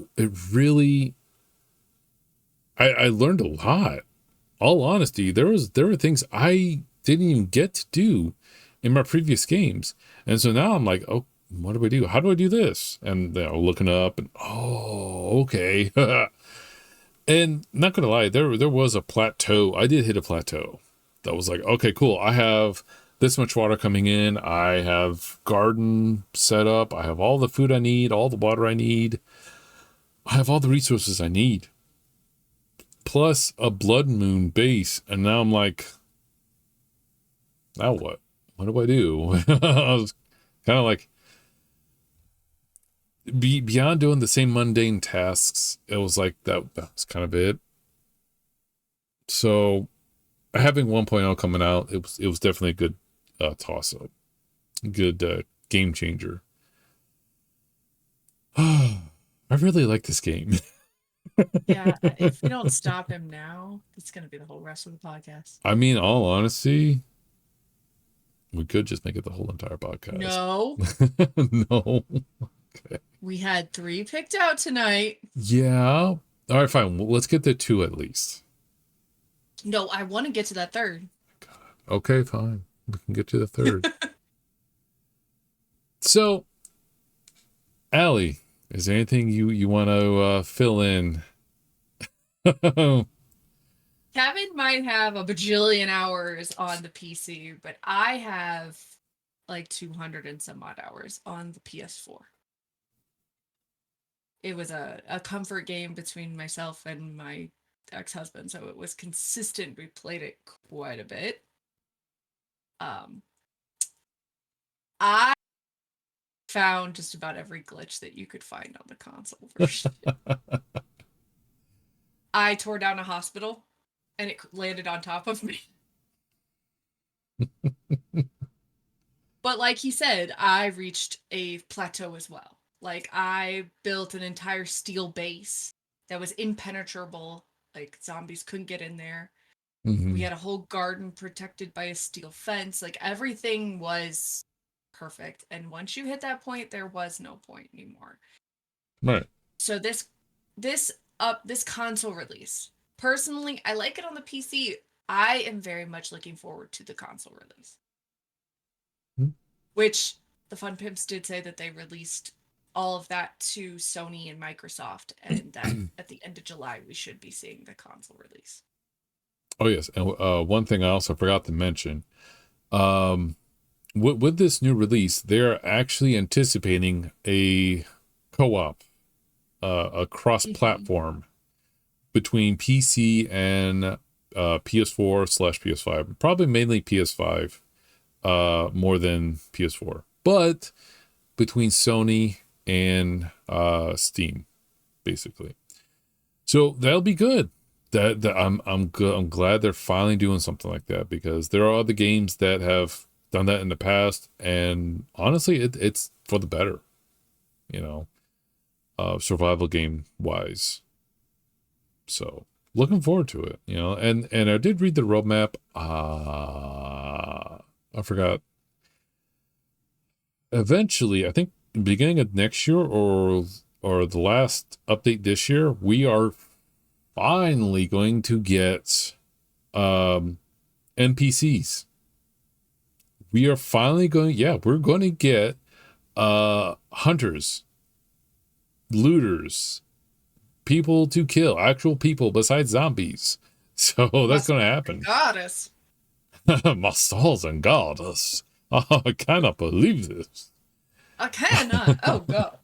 really, I learned a lot. All honesty, there were things I didn't even get to do in my previous games, and so now I'm like, oh, what do I do? How do I do this? And you know, looking up, and oh, okay. And not gonna lie, there was a plateau. I did hit a plateau that was like, okay, cool. I have this much water coming in. I have garden set up. I have all the food I need, all the water I need. I have all the resources I need. Plus a blood moon base. And now I'm like, now what? What do I do? I was kind of like, beyond doing the same mundane tasks, it was like that was kind of it. So having 1.0 coming out, it was definitely a good toss up, good game changer. I really like this game. Yeah, if we don't stop him now, it's going to be the whole rest of the podcast. I mean, all honesty, we could just make it the whole entire podcast. No. No. Okay. We had 3 picked out tonight. Yeah. All right, fine. Well, let's get the 2 at least. No, I want to get to that 3rd. God. Okay, fine. We can get to the 3rd. So, Allie, is there anything you want to fill in? Kevin might have a bajillion hours on the PC, but I have like 200 and some odd hours on the PS4. It was a comfort game between myself and my ex-husband, so it was consistent. We played it quite a bit. I found just about every glitch that you could find on the console version. I tore down a hospital and it landed on top of me. But like he said, I reached a plateau as well. Like, I built an entire steel base that was impenetrable. Like, zombies couldn't get in there. Mm-hmm. We had a whole garden protected by a steel fence. Like, everything was perfect. And once you hit that point, there was no point anymore. Right. So this console release, personally, I like it on the PC. I am very much looking forward to the console release. Mm-hmm. Which the Fun Pimps did say that they released all of that to Sony and Microsoft, and that at the end of July we should be seeing the console release. Oh yes, and one thing I also forgot to mention, with this new release, they're actually anticipating a co-op, a cross-platform between PC and PS4/PS5, probably mainly PS5, more than PS4, but between Sony and Steam, basically. So that'll be good. That I'm good. I'm glad they're finally doing something like that, because there are other games that have done that in the past, and honestly, it's for the better, you know, survival game wise. So looking forward to it, you know, and I did read the roadmap. I forgot. Eventually, I think beginning of next year or the last update this year, we are finally going to get NPCs. We are finally we're going to get hunters, looters, people to kill, actual people besides zombies. So that's going to happen. Goddess. My stars and goddess. I cannot believe this. I cannot. Oh god.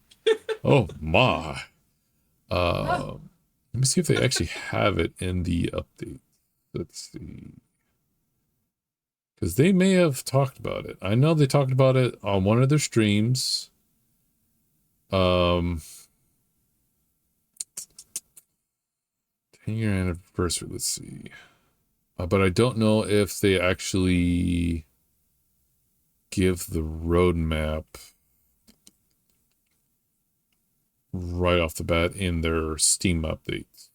Oh my. Let me see if they actually have it in the update. Let's see. Because they may have talked about it. I know they talked about it on one of their streams. 10-year anniversary. Let's see. But I don't know if they actually give the roadmap right off the bat in their Steam updates.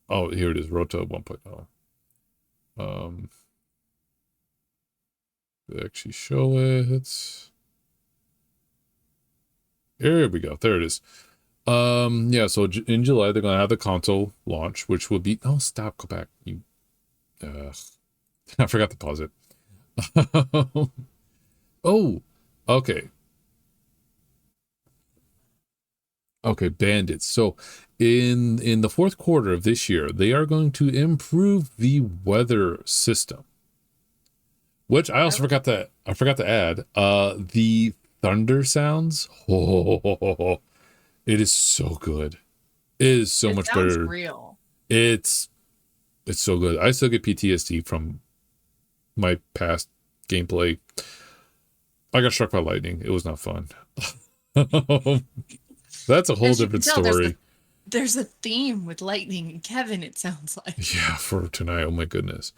Oh, here it is. Rota 1.0. They actually show it. There we go. There it is. Yeah, so in July they're gonna have the console launch, which will be go back. You I forgot to pause it. Oh, okay. Okay, bandits. So in the fourth quarter of this year, they are going to improve the weather system. Which I also forgot to add. The thunder sounds. Oh, it is so good. It is so much better. Real. It's so good. I still get PTSD from my past gameplay. I got struck by lightning. It was not fun. That's a whole different story. There's a theme with lightning and Kevin, it sounds like. Yeah, for tonight. Oh my goodness.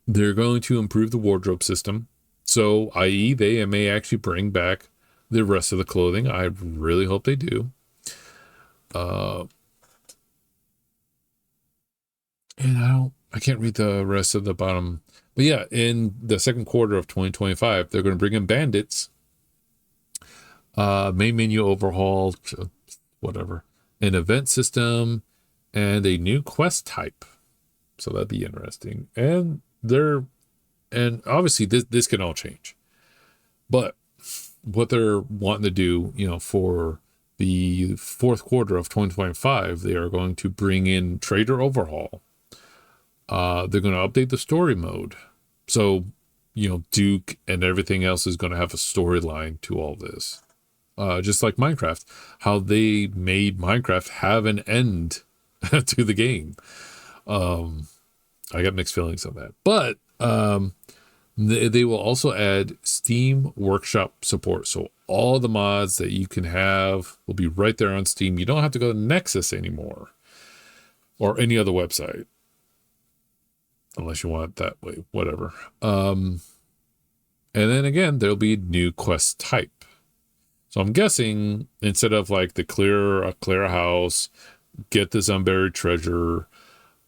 They're going to improve the wardrobe system. So, i.e., they may actually bring back the rest of the clothing. I really hope they do. And I can't read the rest of the bottom. But yeah, in the second quarter of 2025, they're going to bring in bandits. Main menu overhaul, whatever. An event system, and a new quest type. So that'd be interesting. And obviously this can all change. But what they're wanting to do, for the fourth quarter of 2025, they are going to bring in trader overhaul. They're going to update the story mode. So, Duke and everything else is going to have a storyline to all this. Just like Minecraft, how they made Minecraft have an end to the game. I got mixed feelings on that. But they will also add Steam Workshop support. So all the mods that you can have will be right there on Steam. You don't have to go to Nexus anymore or any other website. Unless you want it that way, whatever. And then again, there'll be new quest type. So I'm guessing instead of like the clear a house, get this unburied treasure,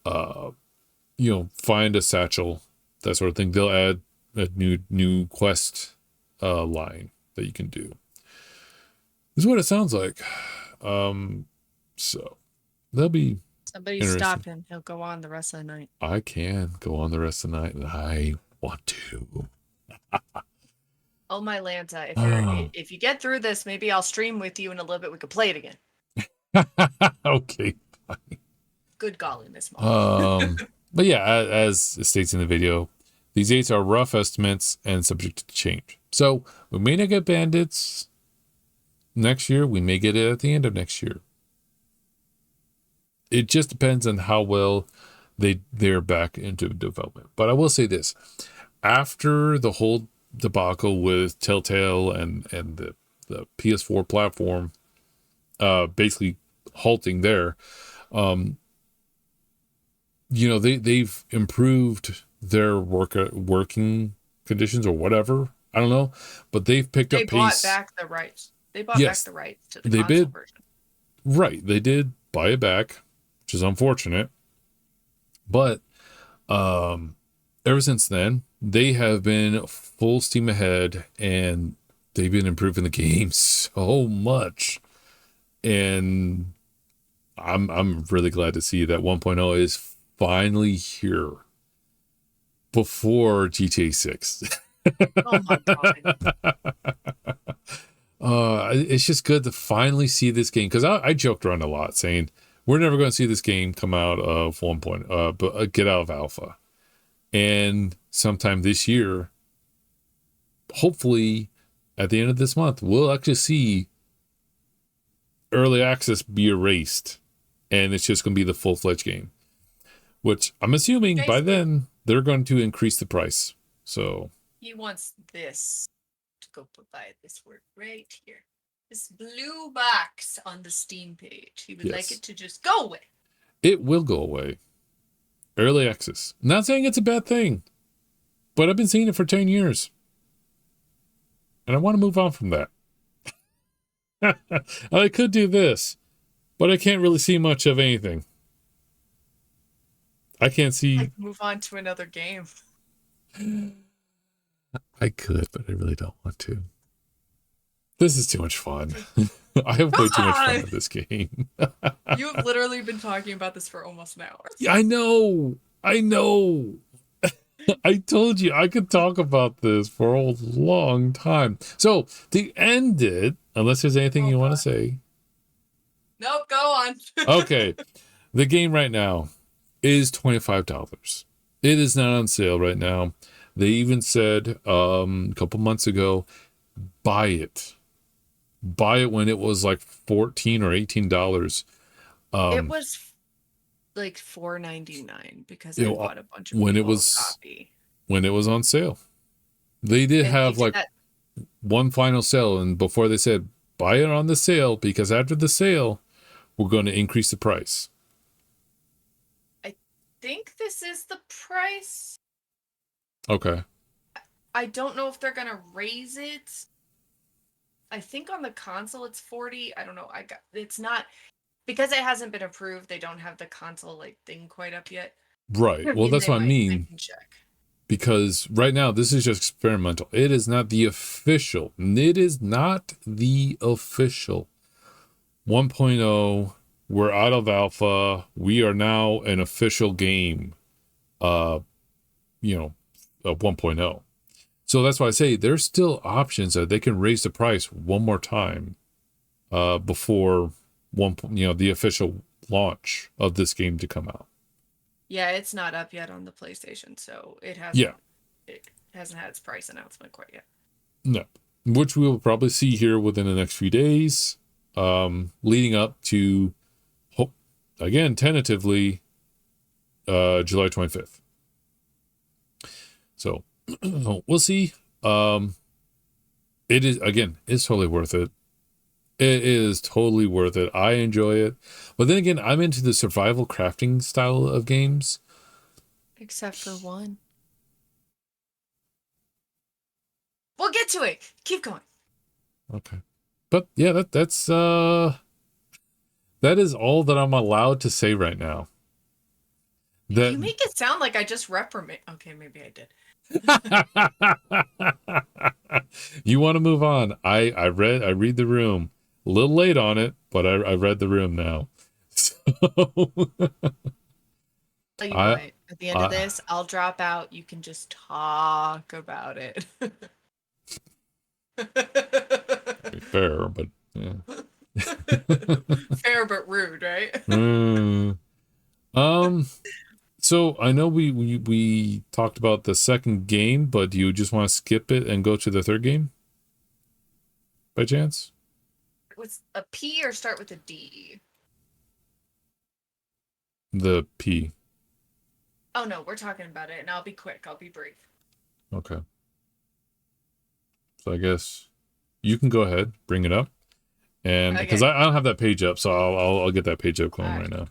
find a satchel, that sort of thing, they'll add a new quest line that you can do. This is what it sounds like. So that'll be somebody stop him. He'll go on the rest of the night. I can go on the rest of the night, and I want to. Oh my Lanta, if you get through this, maybe I'll stream with you in a little bit. We could play it again. Okay, fine. Good golly, Miss Mom. But yeah, as it states in the video, these dates are rough estimates and subject to change. So we may not get bandits next year. We may get it at the end of next year. It just depends on how well they're back into development. But I will say this: after the whole debacle with Telltale and the PS4 platform basically halting there, they've improved their working conditions or whatever. I don't know, but they've picked up pace. They bought back the rights. They bought back the rights to the console version. Right, they did buy it back, which is unfortunate. But ever since then, they have been full steam ahead, and they've been improving the game so much. And I'm really glad to see that 1.0 is finally here before GTA 6. Oh my god. It's just good to finally see this game, because I joked around a lot saying we're never going to see this game come out of get out of alpha. And sometime this year, hopefully at the end of this month, we'll actually see early access be erased, and it's just going to be the full-fledged game, which I'm assuming by then they're going to increase the price. So he wants this to go by this word right here, this blue box on the Steam page. He would like it to just go away. It will go away. Early access. Not saying it's a bad thing, but I've been seeing it for 10 years. And I want to move on from that. I could do this, but I can't really see much of anything. I can't see. I can move on to another game. I could, but I really don't want to. This is too much fun. I have way too much fun with this game. You've literally been talking about this for almost an hour. I know. I know. I told you I could talk about this for a long time. So to end it, unless there's anything you want to say. Nope, go on. Okay. The game right now is $25. It is not on sale right now. They even said a couple months ago, buy it. Buy it when it was like $14 or $18. It was like $4.99 because I bought a bunch of when it people's was copy. when it was on sale. They did have like one final sale, and before they said buy it on the sale because after the sale we're going to increase the price. I think this is the price. Okay. I don't know if they're going to raise it. I think on the console it's 40. I don't know. It's not because it hasn't been approved. They don't have the console like thing quite up yet. Right. Well, that's what I mean. I can check. Because right now this is just experimental. It is not the official. It is not the official 1.0. We're out of alpha. We are now an official game. Of 1.0. So that's why I say there's still options that they can raise the price one more time before the official launch of this game to come out. Yeah, it's not up yet on the PlayStation, so it hasn't had its price announcement quite yet. No. Which we will probably see here within the next few days, leading up to again tentatively July 25th. So we'll see. It is, again, it's totally worth it. It is totally worth it. I enjoy it. But then again, I'm into the survival crafting style of games. Except for one. We'll get to it. Keep going. Okay. But yeah, that's that is all that I'm allowed to say right now. You make it sound like I just reprimand. Okay, maybe I did. You want to move on? I read the room. A little late on it, but I read the room now. So Tell you what, at the end of this, I'll drop out. You can just talk about it. Fair, but yeah. Fair but rude, right? So I know we talked about the second game, but do you just want to skip it and go to the third game? By chance? With a P or start with a D? The P. Oh no, we're talking about it, and I'll be quick. I'll be brief. Okay. So I guess you can go ahead, bring it up, and because I don't have that page up, so I'll get that page up going right now.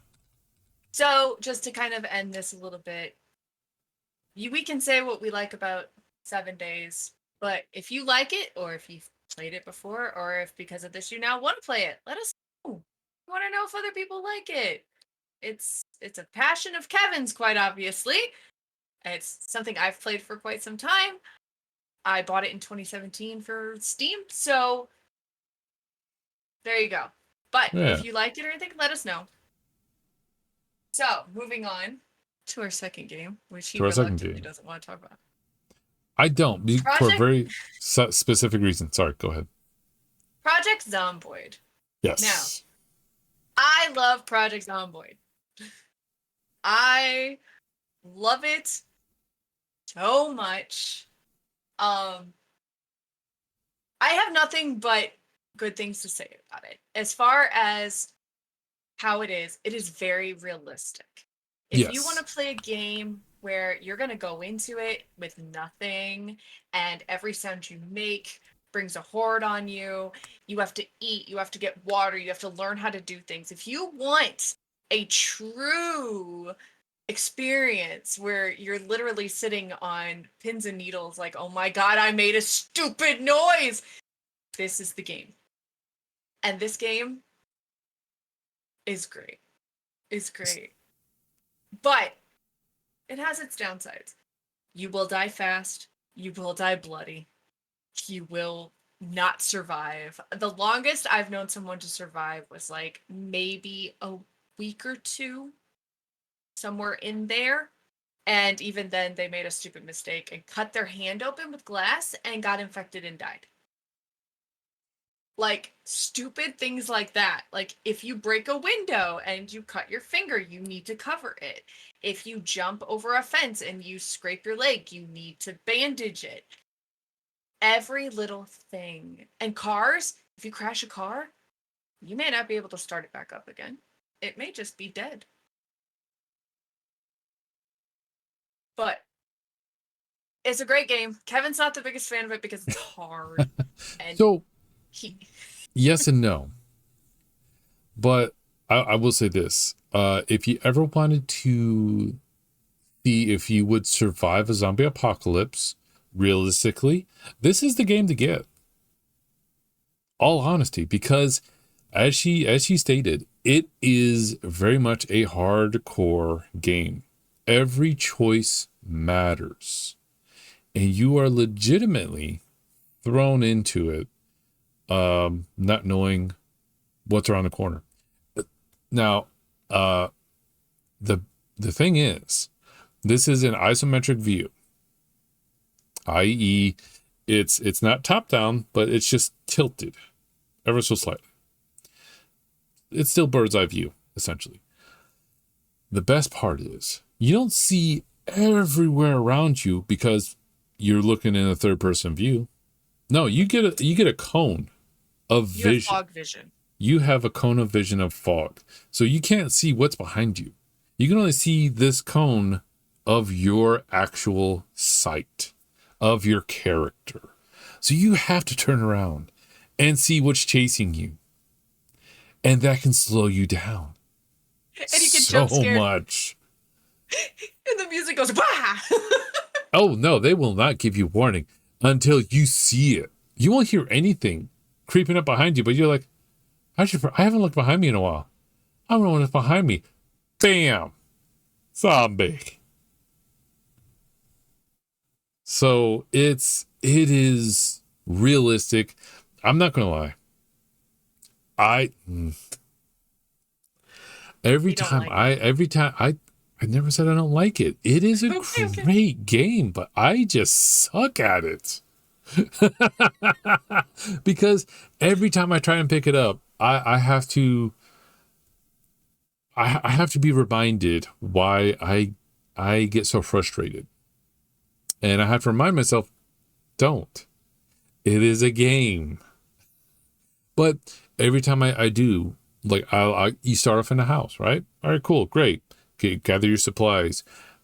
So just to kind of end this a little bit, we can say what we like about 7 days, but if you like it, or if you've played it before, or if because of this you now want to play it, let us know. We want to know if other people like it. It's a passion of Kevin's, quite obviously. It's something I've played for quite some time. I bought it in 2017 for Steam, so there you go. But if you liked it or anything, let us know. So, moving on to our second game, which he reluctantly doesn't want to talk about. I don't, for a very specific reason. Sorry, go ahead. Project Zomboid. Yes. Now, I love Project Zomboid. I love it so much. I have nothing but good things to say about it. As far as how it is very realistic. If you want to play a game where you're going to go into it with nothing and every sound you make brings a horde on you, you have to eat, you have to get water, you have to learn how to do things. If you want a true experience where you're literally sitting on pins and needles like, oh my god, I made a stupid noise, this is the game. And this game is great. It's great. But it has its downsides. You will die fast. You will die bloody. You will not survive. The longest I've known someone to survive was like maybe a week or two, somewhere in there. And even then, they made a stupid mistake and cut their hand open with glass and got infected and died. Like, stupid things like that. Like, if you break a window and you cut your finger, you need to cover it. If you jump over a fence and you scrape your leg, you need to bandage it. Every little thing. And cars, if you crash a car, you may not be able to start it back up again. It may just be dead. But it's a great game. Kevin's not the biggest fan of it because it's hard. And so, yes and no. But I will say this. If you ever wanted to see if you would survive a zombie apocalypse, realistically, this is the game to get. All honesty, because as she stated, it is very much a hardcore game. Every choice matters. And you are legitimately thrown into it, not knowing what's around the corner. Now, the thing is, this is an isometric view, i.e., it's not top down, but it's just tilted ever so slightly. It's still bird's eye view, essentially. The best part is you don't see everywhere around you because you're looking in a third person view. No, you get a cone of vision. You have fog vision. You have a cone of vision of fog. So you can't see what's behind you. You can only see this cone of your actual sight, of your character. So you have to turn around and see what's chasing you. And that can slow you down. And you can so jump scared. much. And the music goes, bah! Oh, no, they will not give you warning until you see it. You won't hear anything creeping up behind you, but you're like, I haven't looked behind me in a while. I don't know what's behind me. Bam! Zombie. So it is realistic. I'm not gonna lie. I never said I don't like it. It is a great game, but I just suck at it. Because every time I try and pick it up, I have to be reminded why I get so frustrated. And I have to remind myself, don't. It is a game. But every time I do, like you start off in the house, right? All right, cool, great. Gather your supplies.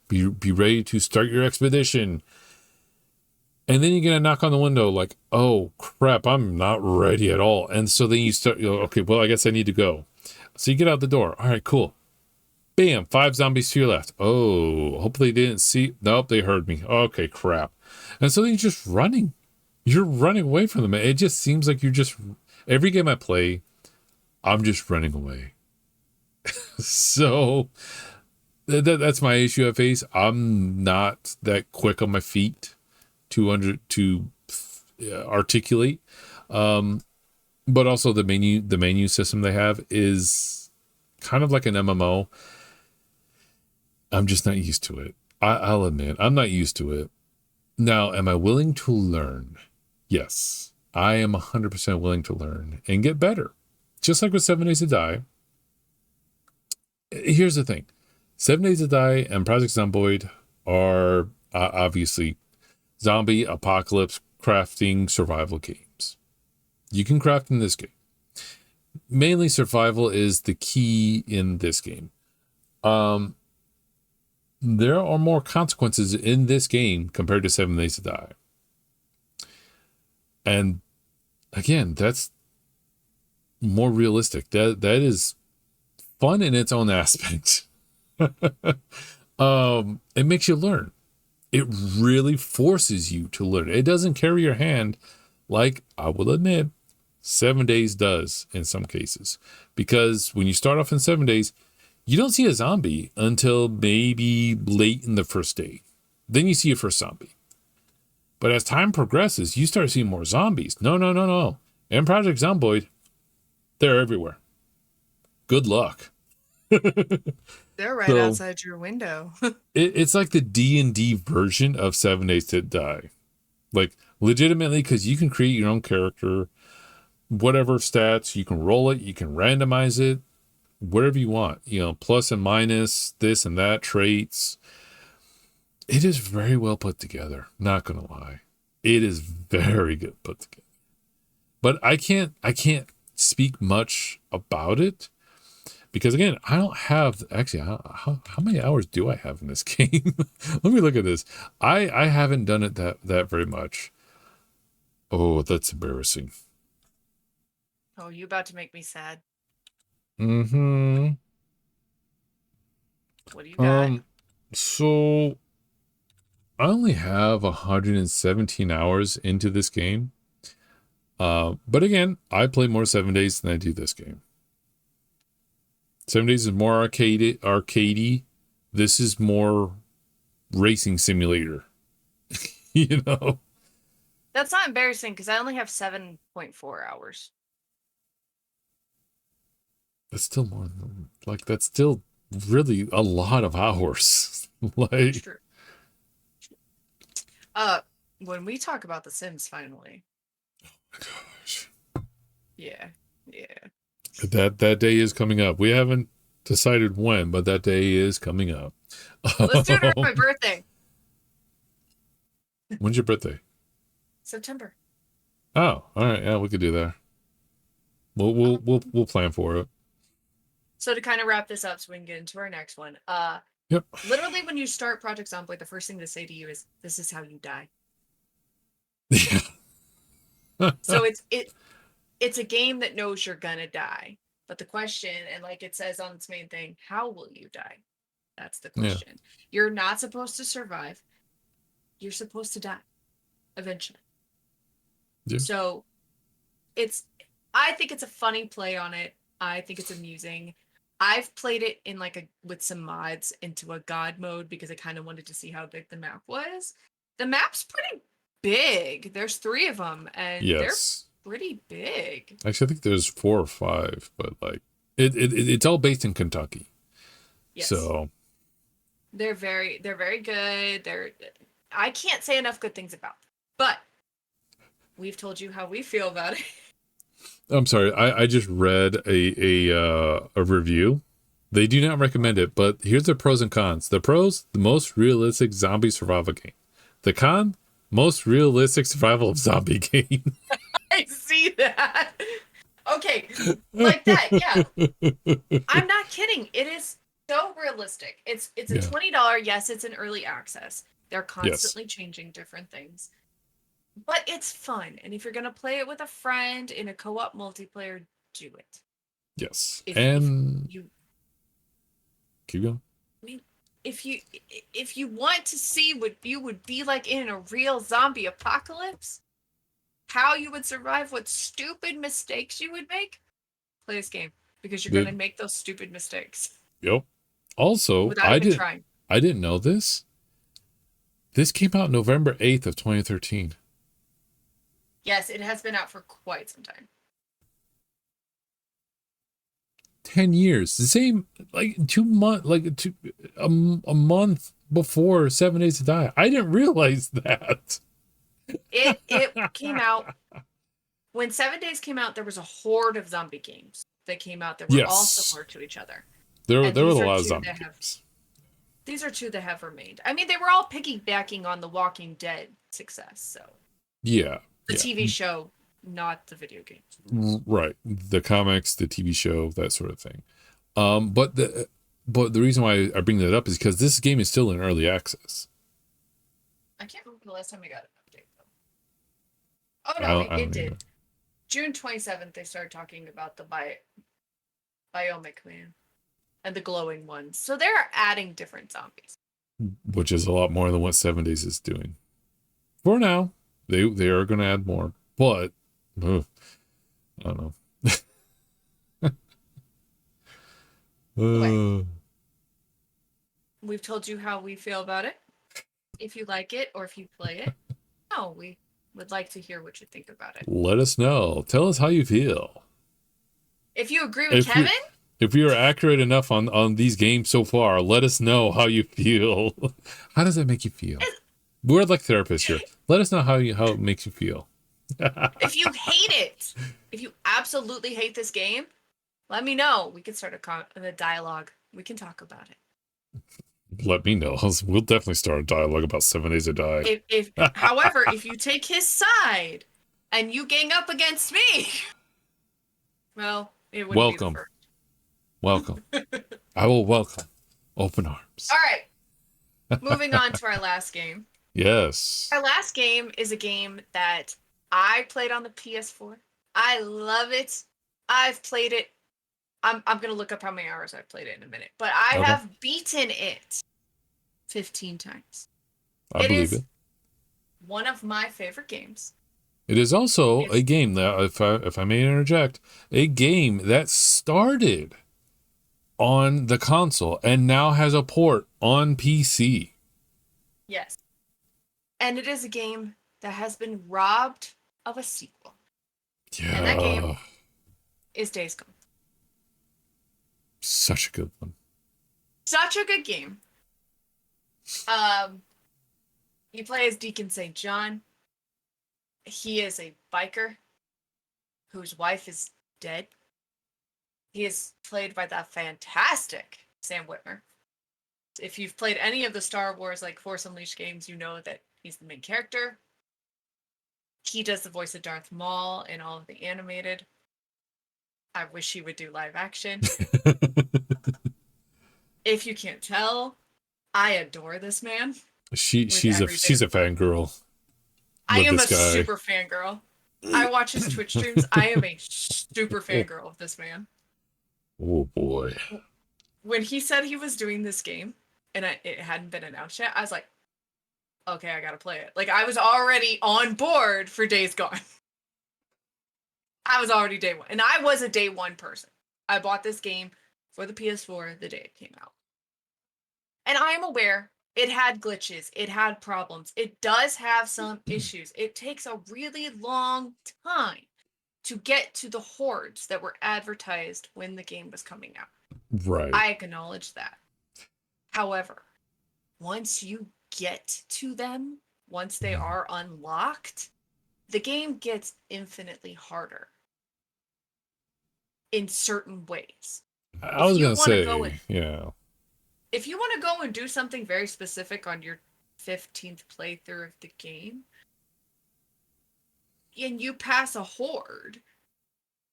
Be ready to start your expedition. And then you get a knock on the window like, oh, crap, I'm not ready at all. And so then you start, okay, well, I guess I need to go. So you get out the door. All right, cool. Bam, 5 zombies to your left. Oh, hopefully they didn't see. Nope, they heard me. Okay, crap. And so then you're just running. You're running away from them. It just seems like you're just, every game I play, I'm just running away. So that's my issue I face. I'm not that quick on my feet to articulate. But also the menu system they have is kind of like an MMO. I'm just not used to it. I'll admit, I'm not used to it. Now, am I willing to learn? Yes, I am 100% willing to learn and get better. Just like with 7 Days to Die. Here's the thing. 7 Days to Die and Project Zomboid are obviously zombie apocalypse crafting survival games. You can craft in this game. Mainly survival is the key in this game. There are more consequences in this game compared to 7 Days to Die. And again, that's more realistic. That is fun in its own aspect. It makes you learn. It really forces you to learn. It doesn't carry your hand like, I will admit, 7 Days does in some cases. Because when you start off in 7 Days, you don't see a zombie until maybe late in the first day. Then you see your first zombie. But as time progresses, you start seeing more zombies. No, no, no, no. In Project Zomboid, they're everywhere. Good luck. They're right So outside your window. it's like the D&D version of 7 Days to Die. Like, legitimately, because you can create your own character, whatever stats, you can roll it, you can randomize it, whatever you want. You know, plus and minus, this and that, traits. It is very well put together. Not gonna lie. It is very good put together. But I can't speak much about it. Because again, I don't have actually how many hours do I have in this game? Let me look at this. I haven't done it that very much. Oh, that's embarrassing. Oh, you about to make me sad. Mm-hmm. What do you got? So I only have 117 hours into this game. But again, I play more 7 Days than I do this game. 7 Days is more arcadey. This is more racing simulator. You know? That's not embarrassing because I only have 7.4 hours. That's still more than, like, that's still really a lot of hours. Like, True. When we talk about The Sims finally. gosh. Yeah. That day is coming up. We haven't decided when, but that day is coming up. Let's do it on my birthday. When's your birthday? September. Oh, all right. Yeah, we could do that. We'll plan for it. So to kind of wrap this up so we can get into our next one. Yep. Literally when you start Project Zomboid, the first thing to say to you is, this is how you die. Yeah. So it's a game that knows you're gonna die. But the question, and like it says on its main thing, how will you die? That's the question. Yeah. You're not supposed to survive. You're supposed to die eventually. Yeah. So I think it's a funny play on it. I think it's amusing. I've played it in with some mods into a god mode because I kind of wanted to see how big the map was. The map's pretty big. There's 3 of them, and they're pretty big. Actually, I think there's 4 or 5, but like it's all based in Kentucky. Yes. So they're very good. I can't say enough good things about them, but we've told you how we feel about it. I'm sorry. I just read a review. They do not recommend it, but here's the pros and cons. The pros: the most realistic zombie survival game. The con: most realistic survival of zombie game. I see that. Okay, like that, yeah. I'm not kidding. It is so realistic. It's a $20. Yes, it's an early access. They're constantly changing different things. But it's fun. And if you're going to play it with a friend in a co-op multiplayer, do it. Yes. If you keep going. I mean, if you want to see what you would be like in a real zombie apocalypse, how you would survive, what stupid mistakes you would make, play this game because you're going to make those stupid mistakes. Yep. Also, I didn't know this. This came out November 8th of 2013. Yes, it has been out for quite some time. 10 years. The same, like 2 months, a month before 7 Days to Die. I didn't realize that. It came out when 7 Days came out. There was a horde of zombie games that came out that were all similar to each other. There were a lot of zombie games. These are 2 that have remained. I mean, they were all piggybacking on the Walking Dead success. So yeah, the TV show, not the video games. Right, the comics, the TV show, that sort of thing. But the reason why I bring that up is because this game is still in early access. I can't remember the last time I got an update though. Oh no, it did. June 27th, they started talking about the biomic man and the glowing ones. So they're adding different zombies, which is a lot more than what 7 Days is doing. For now, they are going to add more, but I don't know. Anyway, we've told you how we feel about it. If you like it or if you play it, know. We would like to hear what you think about it. Let us know. Tell us how you feel. If you agree with Kevin, if we are accurate enough on these games so far, let us know how you feel. How does that make you feel? We're like therapists here. Let us know how it makes you feel. if you hate it, if you absolutely hate this game, let me know. We can start a dialogue. We can talk about it. Let me know. We'll definitely start a dialogue about 7 Days to Die. However, if you take his side and you gang up against me, well, it wouldn't be the first. Welcome. I will welcome open arms. All right. Moving on to our last game. Yes. Our last game is a game that I played on the PS4. I love it. I've played it. I'm going to look up how many hours I've played it in a minute. But I have beaten it 15 times. I believe it. One of my favorite games. It is also a game that, if I may interject, a game that started on the console and now has a port on PC. Yes. And it is a game that has been robbed of a sequel. Yeah. And that game is Days Gone. Such a good one. Such a good game. You play as Deacon St. John. He is a biker whose wife is dead. He is played by that fantastic Sam Witwer. If you've played any of the Star Wars like Force Unleashed games, you know that he's the main character. He does the voice of Darth Maul in all of the animated. I wish he would do live action. If you can't tell, I adore this man. She's a fangirl. I am a super fangirl. I watch his Twitch streams. I am a super fangirl of this man. Oh boy. When he said he was doing this game and it hadn't been announced yet, I was like, okay, I gotta play it. Like, I was already on board for Days Gone. I was already day one. And I was a day one person. I bought this game for the PS4 the day it came out. And I am aware it had glitches. It had problems. It does have some issues. It takes a really long time to get to the hordes that were advertised when the game was coming out. Right. I acknowledge that. However, once you get to them, once they are unlocked, the game gets infinitely harder in certain ways. I was going to say, yeah. If you want to go and do something very specific on your 15th playthrough of the game, and you pass a horde,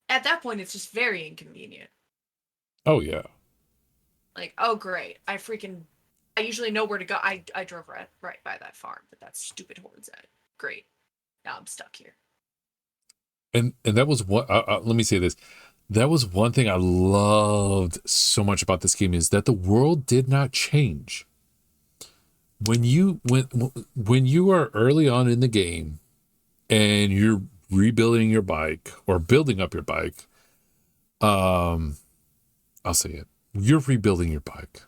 at that point, it's just very inconvenient. Oh, yeah. Like, oh, great. I usually know where to go. I drove right by that farm, but that stupid horde's at it. Great. Now I'm stuck here. And that was what, let me say this. That was one thing I loved so much about this game, is that the world did not change. When you are early on in the game and you're rebuilding your bike or building up your bike, I'll say it. You're rebuilding your bike.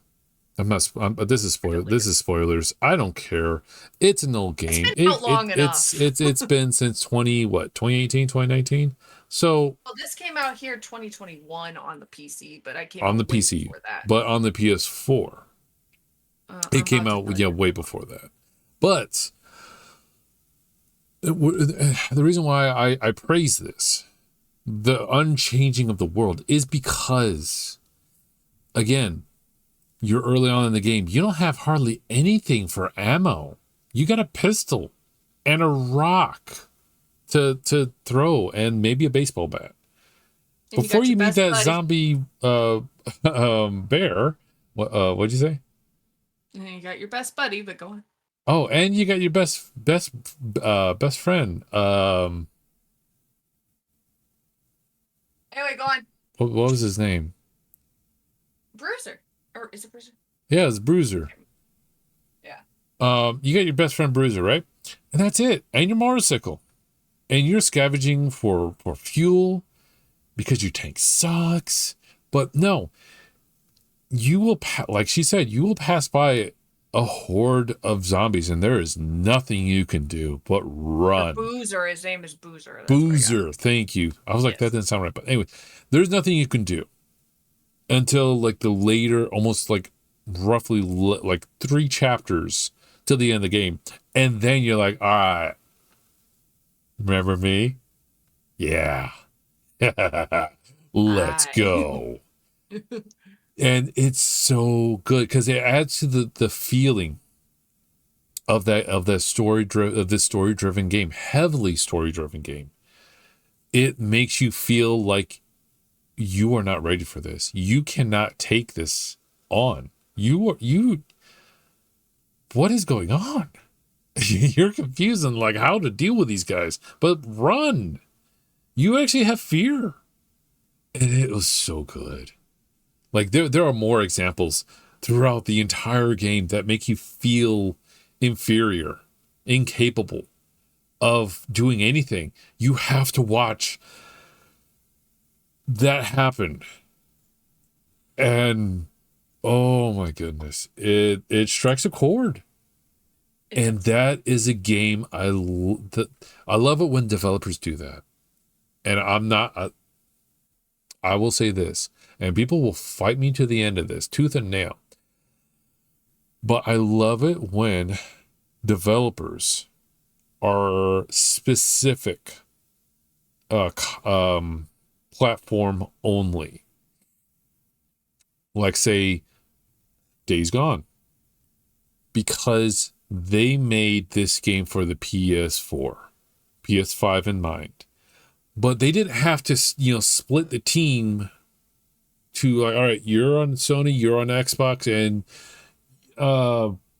This is spoilers. I don't care. It's an old game. It's been out long enough. It's been since 2018, 2019. So this came out here 2021 on the PC, but I came on out the PC before that. But on the PS4, it came out way before that. But the reason why I praise this, the unchanging of the world, is because, again, you're early on in the game. You don't have hardly anything for ammo. You got a pistol and a rock to throw, and maybe a baseball bat. And before you meet that zombie bear, what'd you say? And you got your best buddy, but go on. Oh, and you got your best friend. Anyway, go on. What was his name? Bruiser. Or is it Bruiser? Yeah, it's Bruiser. Yeah. You got your best friend Bruiser, right? And that's it. And your motorcycle. And you're scavenging for fuel because your tank sucks. But no, you will, like she said, you will pass by a horde of zombies, and there is nothing you can do but run. Boozer, his name is Boozer. That's Boozer, thank you. I was like, that didn't sound right. But anyway, there's nothing you can do until like the later, almost like roughly like 3 chapters to the end of the game. And then you're like, all right, remember me? Yeah. Let's go. And it's so good because it adds to the feeling of this story driven game, heavily story driven game. It makes you feel like you are not ready for this. You cannot take this on. What is going on? You're confused on like how to deal with these guys, but run. You actually have fear. And it was so good. Like there are more examples throughout the entire game that make you feel inferior, incapable of doing anything. You have to watch that happen. And oh my goodness, it strikes a chord. And that is a game I love it when developers do that. And I will say this, and people will fight me to the end of this, tooth and nail. But I love it when developers are specific platform only. Like, say, Days Gone. Because they made this game for the PS4, PS5 in mind. But they didn't have to, split the team to like, all right, you're on Sony, you're on Xbox, and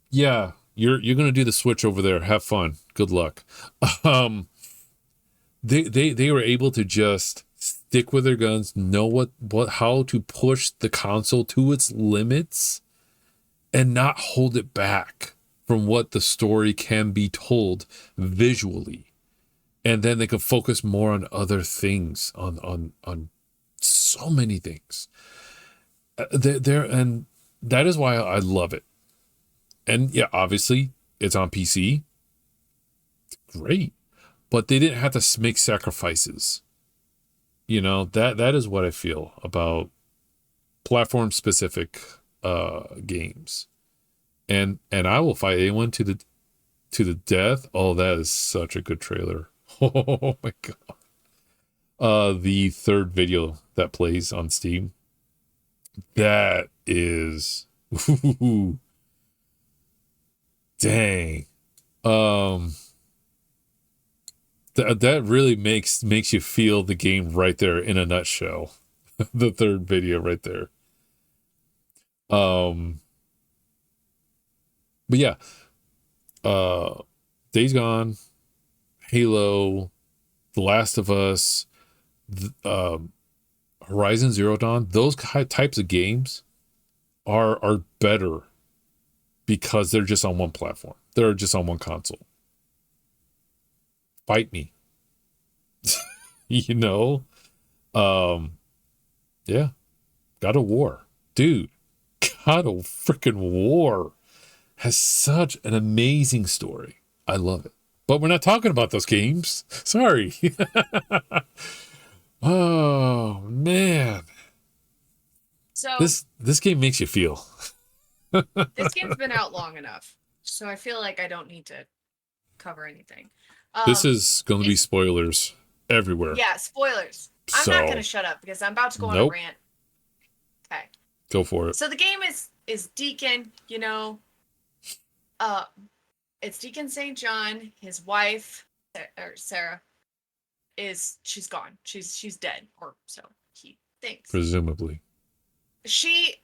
yeah, you're gonna do the switch over there. Have fun. Good luck. They were able to just stick with their guns, know how to push the console to its limits, and not hold it back from what the story can be told visually. And then they can focus more on other things, on so many things. And that is why I love it. And yeah, obviously it's on PC. Great. But they didn't have to make sacrifices. That is what I feel about platform specific games. And I will fight anyone to the death. Oh, that is such a good trailer. Oh my god. The third video that plays on Steam. That is dang. That really makes you feel the game right there in a nutshell. The third video right there. But yeah. Days Gone, Halo, The Last of Us, Horizon Zero Dawn, those types of games are better because they're just on one platform. They're just on one console. Fight me. Yeah. God of War. Dude, God of freaking War has such an amazing story. I love it. But we're not talking about those games. Sorry. Oh man. So this game makes you feel. This game's been out long enough, so I feel like I don't need to cover anything. This is going to be spoilers everywhere. Yeah, spoilers. I'm not going to shut up because I'm about to go on a rant. Okay. Go for it. So the game is Deacon, it's Deacon St. John. His wife, Sarah, she's gone. She's dead, or so he thinks. Presumably. She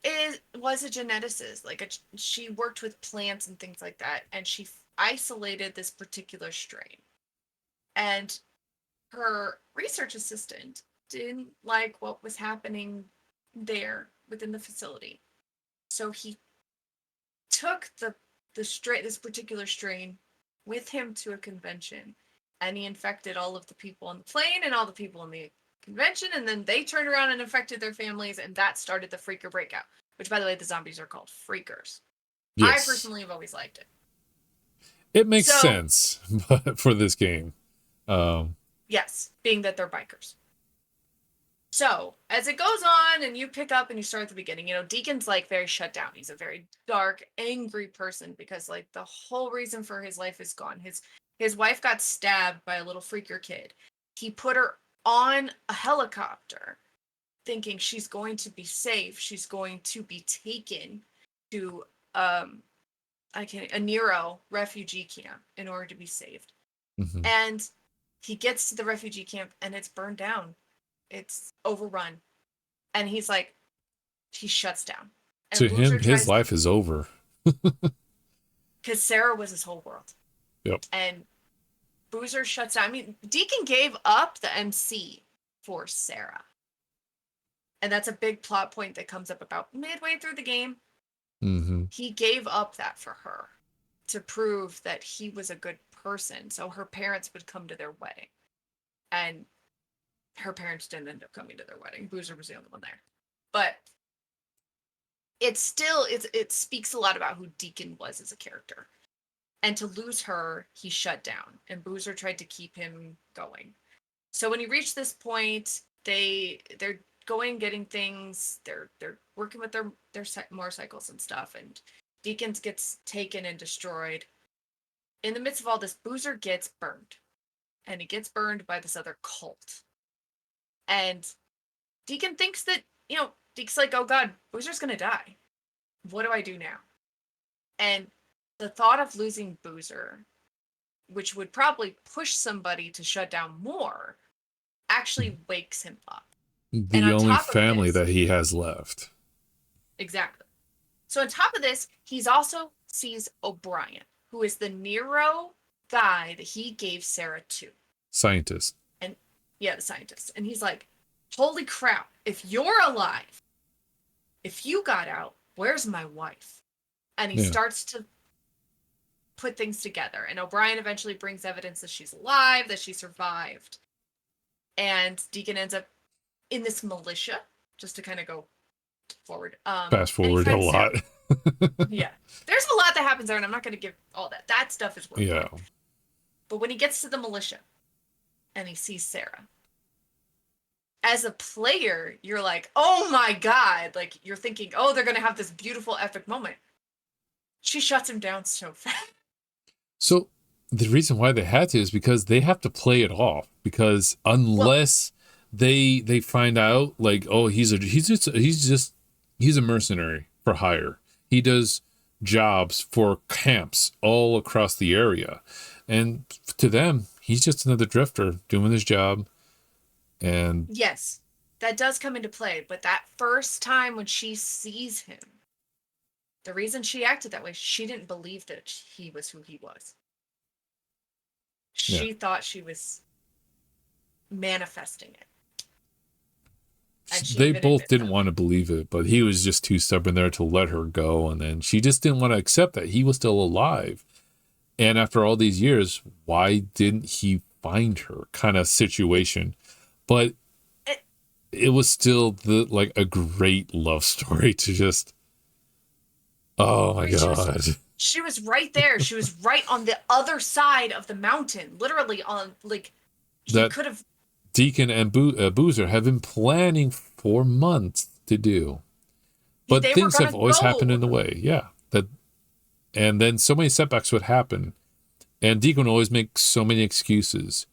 was a geneticist. She worked with plants and things like that, and she isolated this particular strain. And her research assistant didn't like what was happening there within the facility. So he took this particular strain with him to a convention, and he infected all of the people on the plane and all the people in the convention, and then they turned around and infected their families, and that started the freaker breakout, which, by the way, the zombies are called freakers. I Yes. personally have always liked it. It makes So, sense for this game. yes, being that they're bikers. So, as it goes on and you pick up and you start at the beginning, Deacon's like very shut down. He's a very dark, angry person because like the whole reason for his life is gone. His wife got stabbed by a little freaker kid. He put her on a helicopter thinking she's going to be safe. She's going to be taken to a Nero refugee camp in order to be saved. mhm. And he gets to the refugee camp and it's burned down. It's overrun. And he shuts down. To And him, Boozer his tries life is over. because Sarah was his whole world. Yep. And Boozer shuts down. I mean, Deacon gave up the MC for Sarah. And that's a big plot point that comes up about midway through the game. Mm-hmm. He gave up that for her to prove that he was a good person. So her parents would come to their wedding. And her parents didn't end up coming to their wedding. Boozer was the only one there. But it speaks a lot about who Deacon was as a character. And to lose her, he shut down. And Boozer tried to keep him going. So when he reached this point, they're going, getting things. They're working with their motorcycles and stuff. And Deacons gets taken and destroyed. In the midst of all this, Boozer gets burned. And he gets burned by this other cult. And Deacon thinks that, Deacon's like, oh God, Boozer's going to die. What do I do now? And the thought of losing Boozer, which would probably push somebody to shut down more, actually wakes him up. And The on only top of family this, that he has left. exactly. So on top of this, he's also sees O'Brien, who is the Nero guy that he gave Sarah to. Scientist. And yeah, the scientist. And he's like, holy crap, if you're alive, if you got out, where's my wife? And he starts to put things together. And O'Brien eventually brings evidence that she's alive, that she survived. And Deacon ends up in this militia, just to kind of go forward. Fast forward a lot. Yeah. There's a lot that happens there, and I'm not going to give all that. That stuff is worth it. But when he gets to the militia and he sees Sarah, as a player, you're like, oh my God. Like, you're thinking, oh, they're going to have this beautiful, epic moment. She shuts him down so fast. So the reason why they had to is because they have to play it off. Because unless they find out, like, oh, he's a mercenary for hire. He does jobs for camps all across the area. And to them, he's just another drifter doing his job. And yes, that does come into play. But that first time when she sees him, the reason she acted that way, she didn't believe that he was who he was. She thought she was manifesting it. They both didn't want to believe it, but he was just too stubborn there to let her go. And then she just didn't want to accept that he was still alive. And after all these years, why didn't he find her kind of situation? But it was still a great love story to just, oh my God. She was right there. She was right on the other side of the mountain, literally on, like, he could have. Deacon and Boozer have been planning for months to do. But things have always happened in the way. Yeah. And then so many setbacks would happen. And Deacon would always make so many excuses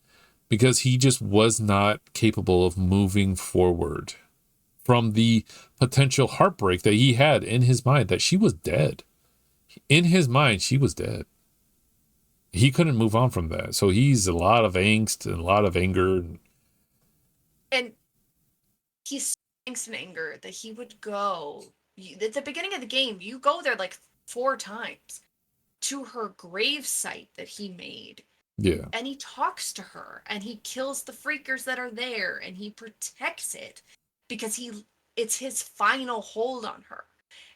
because he just was not capable of moving forward from the potential heartbreak that he had in his mind that she was dead. In his mind, she was dead. He couldn't move on from that. So he's a lot of angst and a lot of anger. And he's angst and anger that he would go. At the beginning of the game, you go there like 4 times to her grave site that he made. Yeah. And he talks to her and he kills the freakers that are there and he protects it because it's his final hold on her.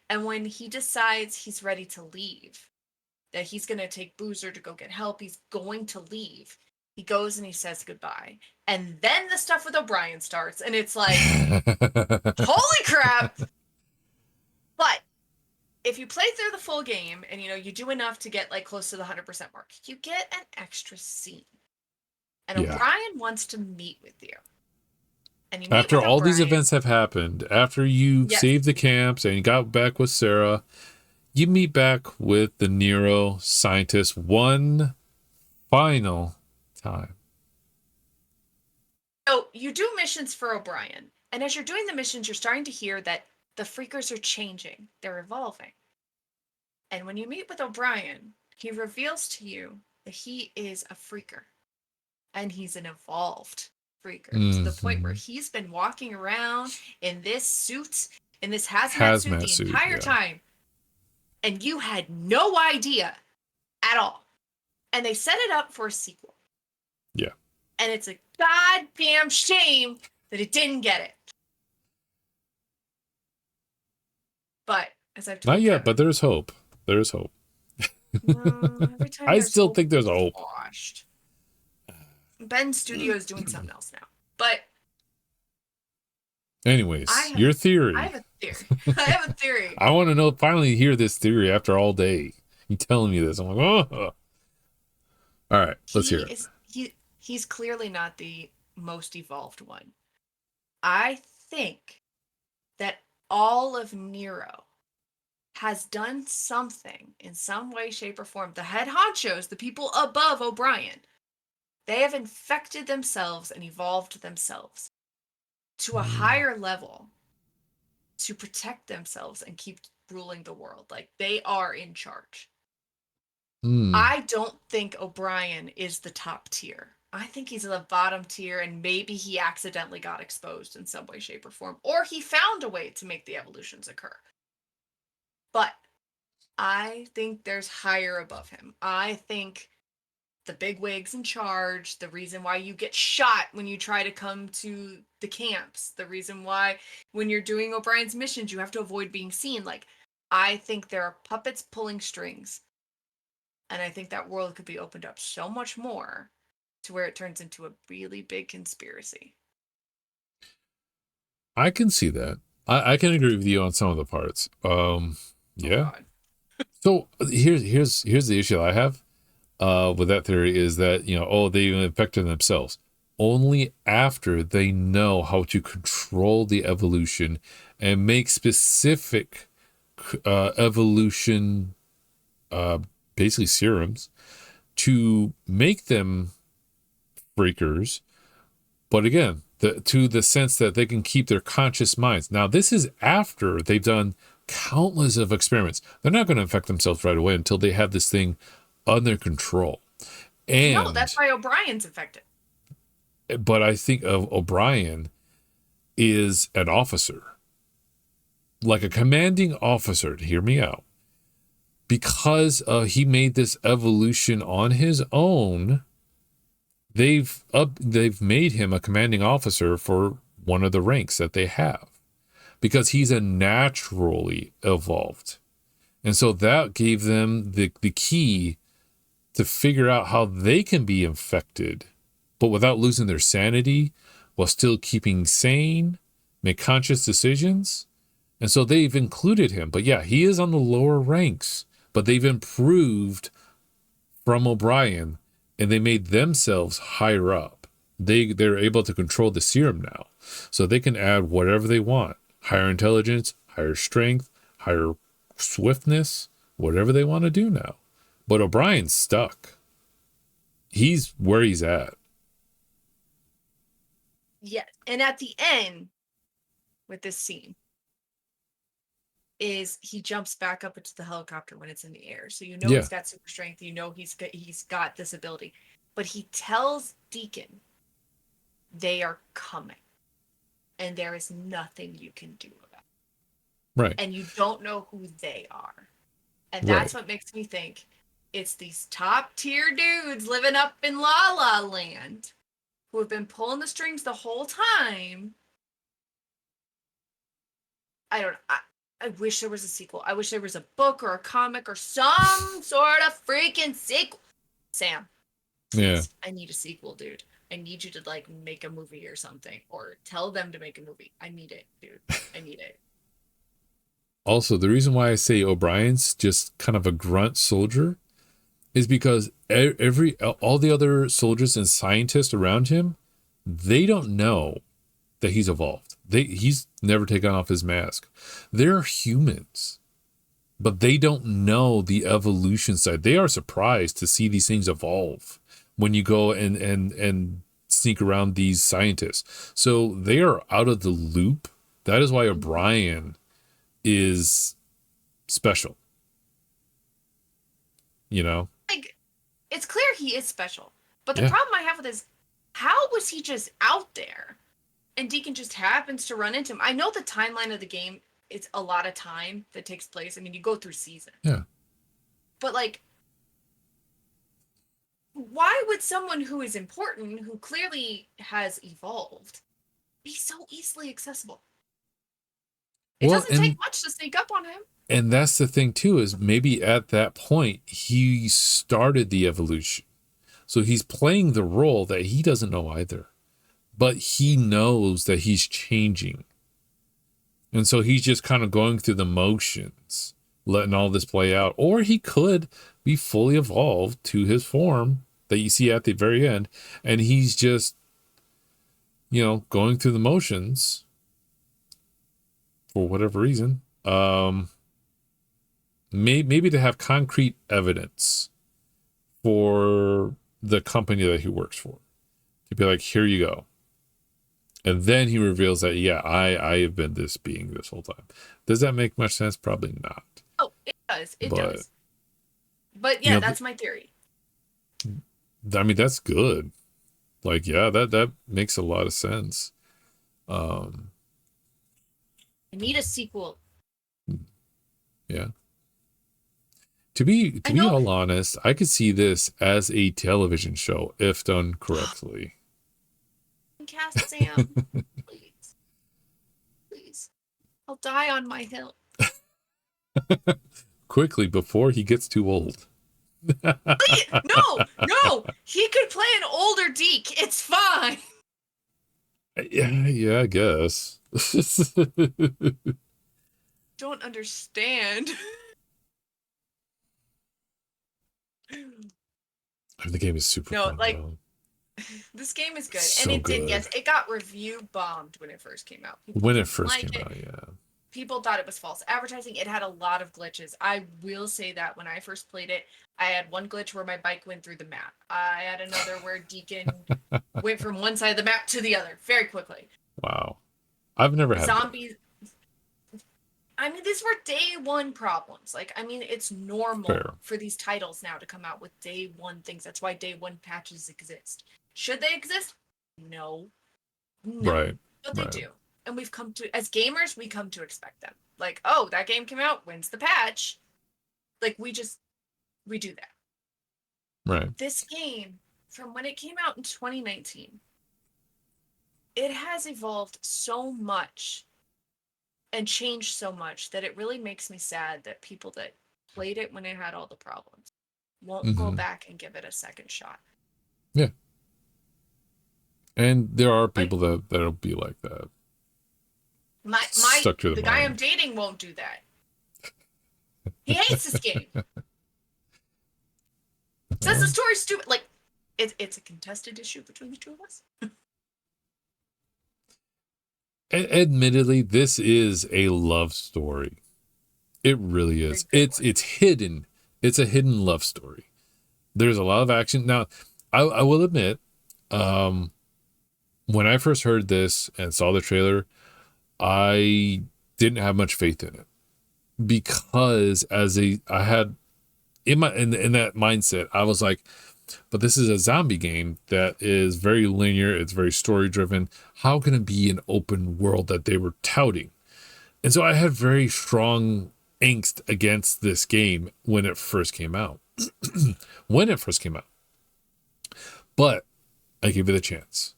And when he decides he's ready to leave, that he's going to take Boozer to go get help, he's going to leave. He goes and he says goodbye. And then the stuff with O'Brien starts and it's like, holy crap. But if you play through the full game and you do enough to get like close to the 100% mark, you get an extra scene. And Yeah. O'Brien wants to meet with you. And you meet After with all these O'Brien. events have happened, after you Yes. saved the camps and you got back with Sarah, you meet back with the neuroscientist one final time. So you do missions for O'Brien. And as you're doing the missions, you're starting to hear that the freakers are changing. They're evolving. And when you meet with O'Brien, he reveals to you that he is a freaker. And he's an evolved freaker to the point where he's been walking around in this suit, in this hazmat suit the Suit, entire time. And you had no idea at all. And they set it up for a sequel. Yeah. And it's a goddamn shame that it didn't get it. But as I've told not yet, Kevin, but there's hope. There's hope. no, every time I still think there's hope. Washed. Ben's studio is doing something else now. But anyways, your theory. I have a theory. I want to finally hear this theory after all day. You telling me this. I'm like, oh. All right, let's hear it. He's clearly not the most evolved one. I think that all of Nero has done something in some way, shape, or form. The head honchos, the people above O'Brien, they have infected themselves and evolved themselves to a higher level to protect themselves and keep ruling the world. Like, they are in charge. I don't think O'Brien is the top tier. I think he's the bottom tier, and maybe he accidentally got exposed in some way, shape, or form, or he found a way to make the evolutions occur. But I think there's higher above him. I think the bigwigs in charge, the reason why you get shot when you try to come to the camps, the reason why when you're doing O'Brien's missions, you have to avoid being seen. Like, I think there are puppets pulling strings. And I think that world could be opened up so much more to where it turns into a really big conspiracy. I can see that. I can agree with you on some of the parts. Yeah. So here's the issue I have with that theory is that, they infected themselves only after they know how to control the evolution and make specific evolution basically serums to make them freakers. But again, to the sense that they can keep their conscious minds. Now, this is after they've done countless of experiments. They're not going to infect themselves right away until they have this thing under control. And no, that's why O'Brien's infected. But I think of O'Brien is an officer, like a commanding officer, to hear me out. Because he made this evolution on his own, they've made him a commanding officer for one of the ranks that they have, because he's a naturally evolved. And so that gave them the key to figure out how they can be infected, but without losing their sanity, while still keeping sane, make conscious decisions. And so they've included him. But yeah, he is on the lower ranks, but they've improved from O'Brien, and they made themselves higher up. They're able to control the serum now, so they can add whatever they want: higher intelligence, higher strength, higher swiftness, whatever they want to do now. But O'Brien's stuck. He's where he's at. Yeah, and at the end with this scene is he jumps back up into the helicopter when it's in the air. So he's got super strength. He's got this ability. But he tells Deacon they are coming. And there is nothing you can do about it. Right. And you don't know who they are. And that's what makes me think it's these top tier dudes living up in La La Land who have been pulling the strings the whole time. I don't know. I wish there was a sequel. I wish there was a book or a comic or some sort of freaking sequel. Sam. Yeah. I need a sequel, dude. I need you to make a movie or something, or tell them to make a movie. I need it, dude. I need it. Also, the reason why I say O'Brien's just kind of a grunt soldier is because all the other soldiers and scientists around him, they don't know that he's evolved. He's never taken off his mask. They're humans, but they don't know the evolution side. They are surprised to see these things evolve when you go and sneak around these scientists. So they are out of the loop. That is why O'Brien is special. You know? Like, it's clear he is special. But the problem I have with this, how was he just out there? And Deacon just happens to run into him. I know the timeline of the game, it's a lot of time that takes place. I mean, you go through season. Yeah. But, like, why would someone who is important, who clearly has evolved, be so easily accessible? It doesn't take much to sneak up on him. And that's the thing, too, is maybe at that point, he started the evolution. So he's playing the role that he doesn't know either. But he knows that he's changing. And so he's just kind of going through the motions, letting all this play out. Or he could be fully evolved to his form that you see at the very end. And he's just, you know, going through the motions for whatever reason. Maybe to have concrete evidence for the company that he works for. To be like, here you go. And then he reveals that, yeah, I have been this being this whole time. Does that make much sense? Probably not. Oh, it does. It does. But yeah, you know, that's my theory. I mean, that's good. Like, yeah, that makes a lot of sense. I need a sequel. Yeah. To be all honest, I could see this as a television show if done correctly. Cast Sam, please, I'll die on my hill. Quickly before he gets too old. Please, no, he could play an older Deke. It's fine. Yeah, I guess. Don't understand. The game is super fun. Like, this game is good. So and it got review bombed when it first came out. When it first came out, yeah. People thought it was false advertising. It had a lot of glitches. I will say that when I first played it, I had one glitch where my bike went through the map. I had another where Deacon went from one side of the map to the other very quickly. Wow. I've never had zombies. I mean, these were day one problems. Like, I mean, it's normal for these titles now to come out with day one things. That's why day one patches exist. Should they exist? No. Right. But they do. And we've come to, as gamers, we come to expect them. Like, oh, that game came out. When's the patch? Like, we do that. Right. This game, from when it came out in 2019, it has evolved so much and changed so much that it really makes me sad that people that played it when it had all the problems won't go back and give it a second shot. Yeah. And there are people that'll be like that. The guy I'm dating won't do that. He hates this game. Says the story's stupid. Like, it's a contested issue between the two of us. Admittedly, this is a love story. It really is. It's hidden. It's a hidden love story. There's a lot of action. Now, I will admit, when I first heard this and saw the trailer, I didn't have much faith in it because I had in that mindset, I was like, but this is a zombie game that is very linear. It's very story driven. How can it be an open world that they were touting? And so I had very strong angst against this game when it first came out. But I gave it a chance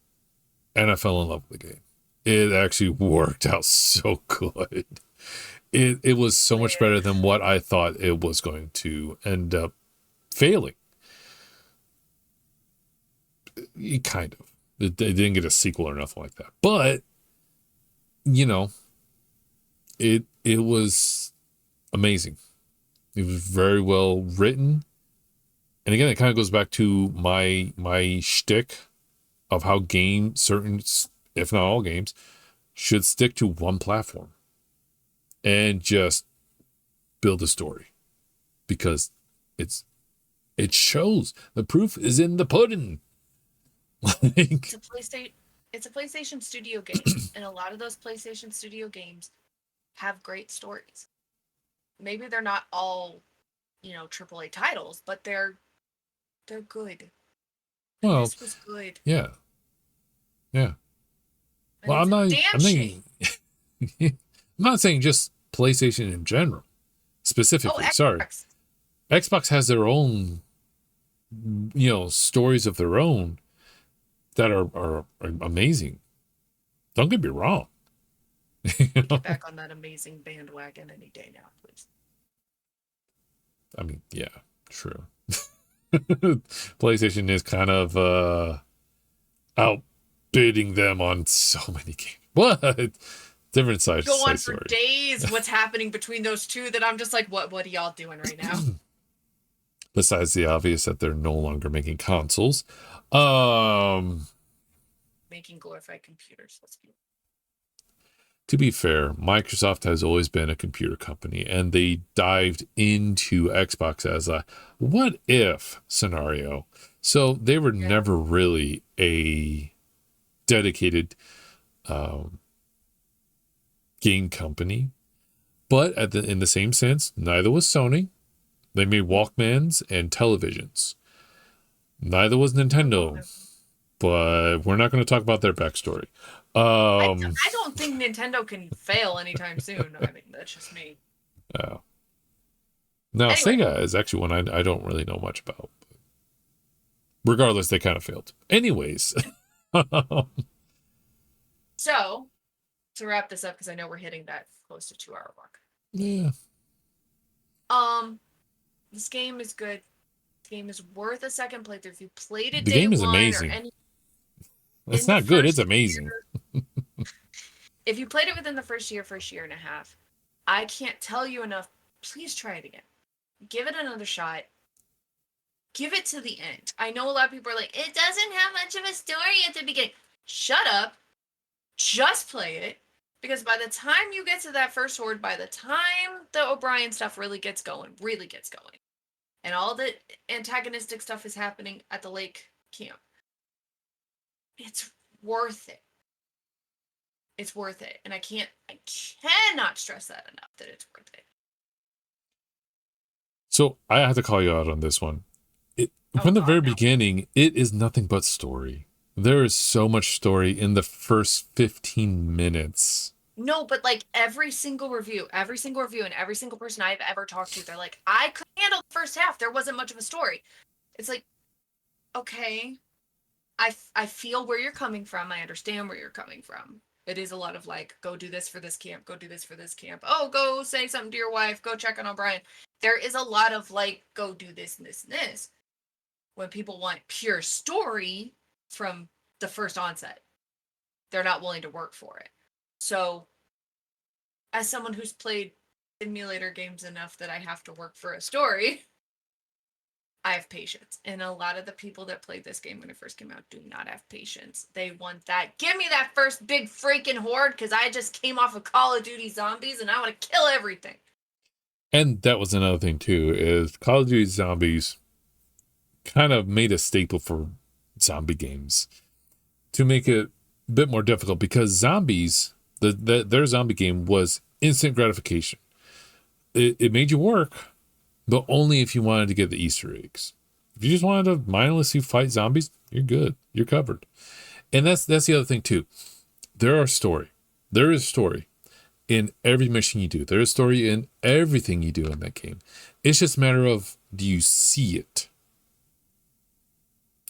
and I fell in love with the game. It actually worked out so good. It was so much better than what I thought it was going to end up failing. Kind of. It didn't get a sequel or nothing like that. But, you know, it was amazing. It was very well written. And again, it kind of goes back to my shtick of how certain, if not all games, should stick to one platform and just build a story, because it shows. The proof is in the pudding. It's a PlayStation Studio game, and a lot of those PlayStation Studio games have great stories. Maybe they're not all, AAA titles, but they're good. And Well, this was good. yeah. And Well, it's a damn shame. I'm not saying just PlayStation in general, specifically. Xbox. Sorry. Xbox has their own, stories of their own that are amazing. Don't get me wrong. Get back on that amazing bandwagon any day now, please. I mean, yeah, true. PlayStation is kind of outbidding them on so many games. What? Different sides. Go on for days. What's happening between those two that I'm just like, what are y'all doing right now? Besides the obvious that they're no longer making consoles. Making glorified computers. Let's be. To be fair, Microsoft has always been a computer company, and they dived into Xbox as a what if scenario. So they were never really a dedicated game company. But in the same sense, neither was Sony. They made Walkmans and televisions. Neither was Nintendo. But we're not going to talk about their backstory. I don't think Nintendo can fail anytime soon. I mean, that's just me. Now, anyway. Sega is actually one I don't really know much about. Regardless, they kind of failed. Anyways. So, to wrap this up, because I know we're hitting that close to 2-hour mark. Yeah. This game is good. This game is worth a second playthrough. If you played it the game is amazing. It's not good. It's amazing. If you played it within the first year and a half, I can't tell you enough. Please try it again. Give it another shot. Give it to the end. I know a lot of people are like, it doesn't have much of a story at the beginning. Shut up. Just play it. Because by the time you get to that first horde, by the time the O'Brien stuff really gets going, and all the antagonistic stuff is happening at the lake camp, it's worth it. It's worth it. And I cannot stress that enough, that it's worth it. So I have to call you out on this one. From the very beginning, it is nothing but story. There is so much story in the first 15 minutes. No, but like every single review and every single person I've ever talked to, they're like, I could handle the first half. There wasn't much of a story. It's like, okay, I feel where you're coming from. I understand where you're coming from. It is a lot of like, go do this for this camp. Go do this for this camp. Oh, go say something to your wife. Go check on O'Brien. There is a lot of like, go do this and this and this. When people want pure story from the first onset, they're not willing to work for it. So, as someone who's played simulator games enough that I have to work for a story, I have patience. And a lot of the people that played this game when it first came out do not have patience. They want that. Give me that first big freaking horde, because I just came off of Call of Duty Zombies and I want to kill everything. And that was another thing too, is Call of Duty Zombies kind of made a staple for zombie games to make it a bit more difficult, because zombies, their zombie game was instant gratification. It made you work, but only if you wanted to get the Easter eggs. If you just wanted to mindlessly fight zombies, you're good. You're covered. And that's the other thing too. There is story in every mission you do. There is story in everything you do in that game. It's just a matter of, do you see it?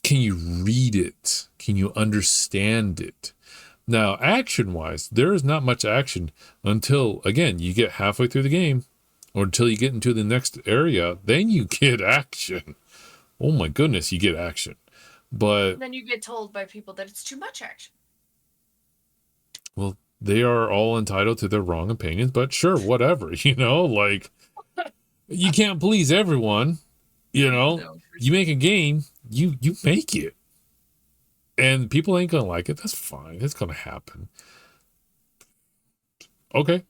Can you read it? Can you understand it? Now, action-wise, there is not much action until, again, you get halfway through the game, or until you get into the next area. Then you get action. Oh my goodness, you get action. But then you get told by people that it's too much action. Well, they are all entitled to their wrong opinions, but sure, whatever, like. You can't please everyone. You know, No. you make a game, you make it, and people ain't gonna like it. That's fine. It's gonna happen. Okay,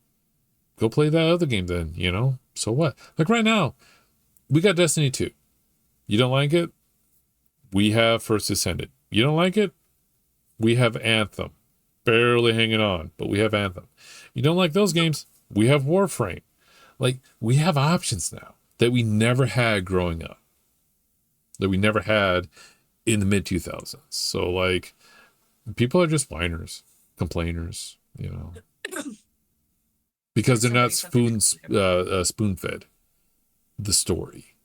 go play that other game then. You know, so what? Like right now, we got Destiny 2. You don't like it? We have First Ascended. You don't like it? We have Anthem. Barely hanging on, but we have Anthem. You don't like those games? We have Warframe. Like, we have options now that we never had growing up, that we never had in the mid 2000s. So, like, people are just whiners, complainers, you know, because they're not spoon fed the story.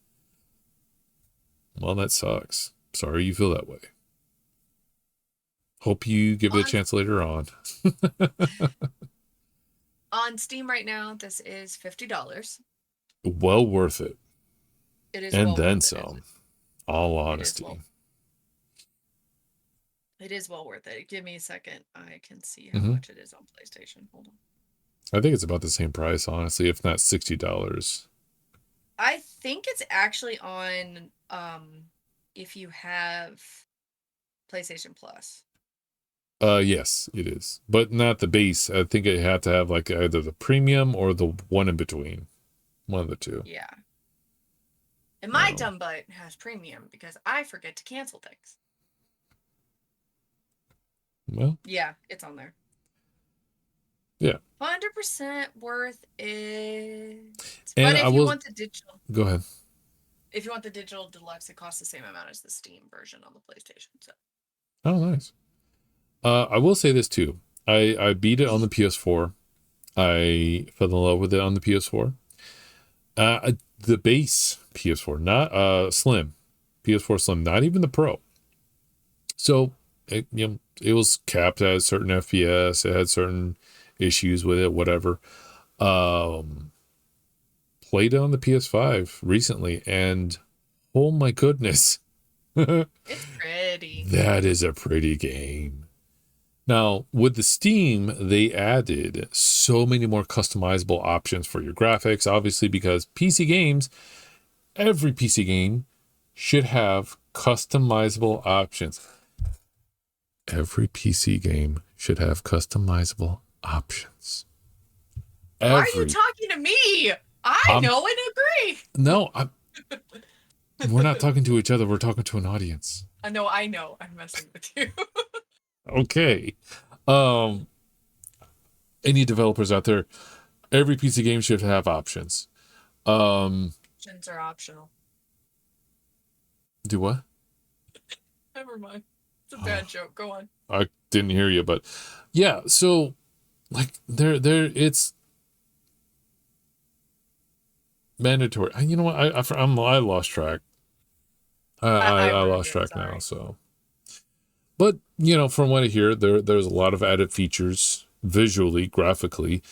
Well, that sucks. Sorry you feel that way. Hope you give it a chance later on. On Steam right now, this is $50. Well worth it. It is and well then worth some. It. All honesty. It is well worth it. Give me a second. I can see how much it is on PlayStation. Hold on. I think it's about the same price, honestly, if not $60. I think it's actually on if you have PlayStation Plus. Yes, it is. But not the base. I think it had to have like either the premium or the one in between. One of the two. Yeah. And my dumb butt has premium because I forget to cancel things. Well. Yeah, it's on there. Yeah. 100% worth it. And but if you want the digital. Go ahead. If you want the digital deluxe, it costs the same amount as the Steam version on the PlayStation. So. Oh, nice. I will say this too. I beat it on the PS4. I fell in love with it on the PS4. The base PS4, not Slim. PS4 Slim, not even the Pro. So it was capped at a certain FPS. It had certain issues with it, whatever. Played it on the PS5 recently, and oh my goodness. It's pretty. That is a pretty game. Now, with the Steam, they added so many more customizable options for your graphics, obviously, because PC games, every PC game should have customizable options. Every PC game should have customizable options. Why are you talking to me? I know and agree. No, we're not talking to each other. We're talking to an audience. I know. I'm messing with you. Okay. Any developers out there, every PC game should have options. Options are optional. Do what? Never mind. It's a bad joke. Go on. I didn't hear you, but yeah, so like there it's mandatory. You know what? I lost track. I lost track now, so. But, from what I hear, there's a lot of added features visually, graphically,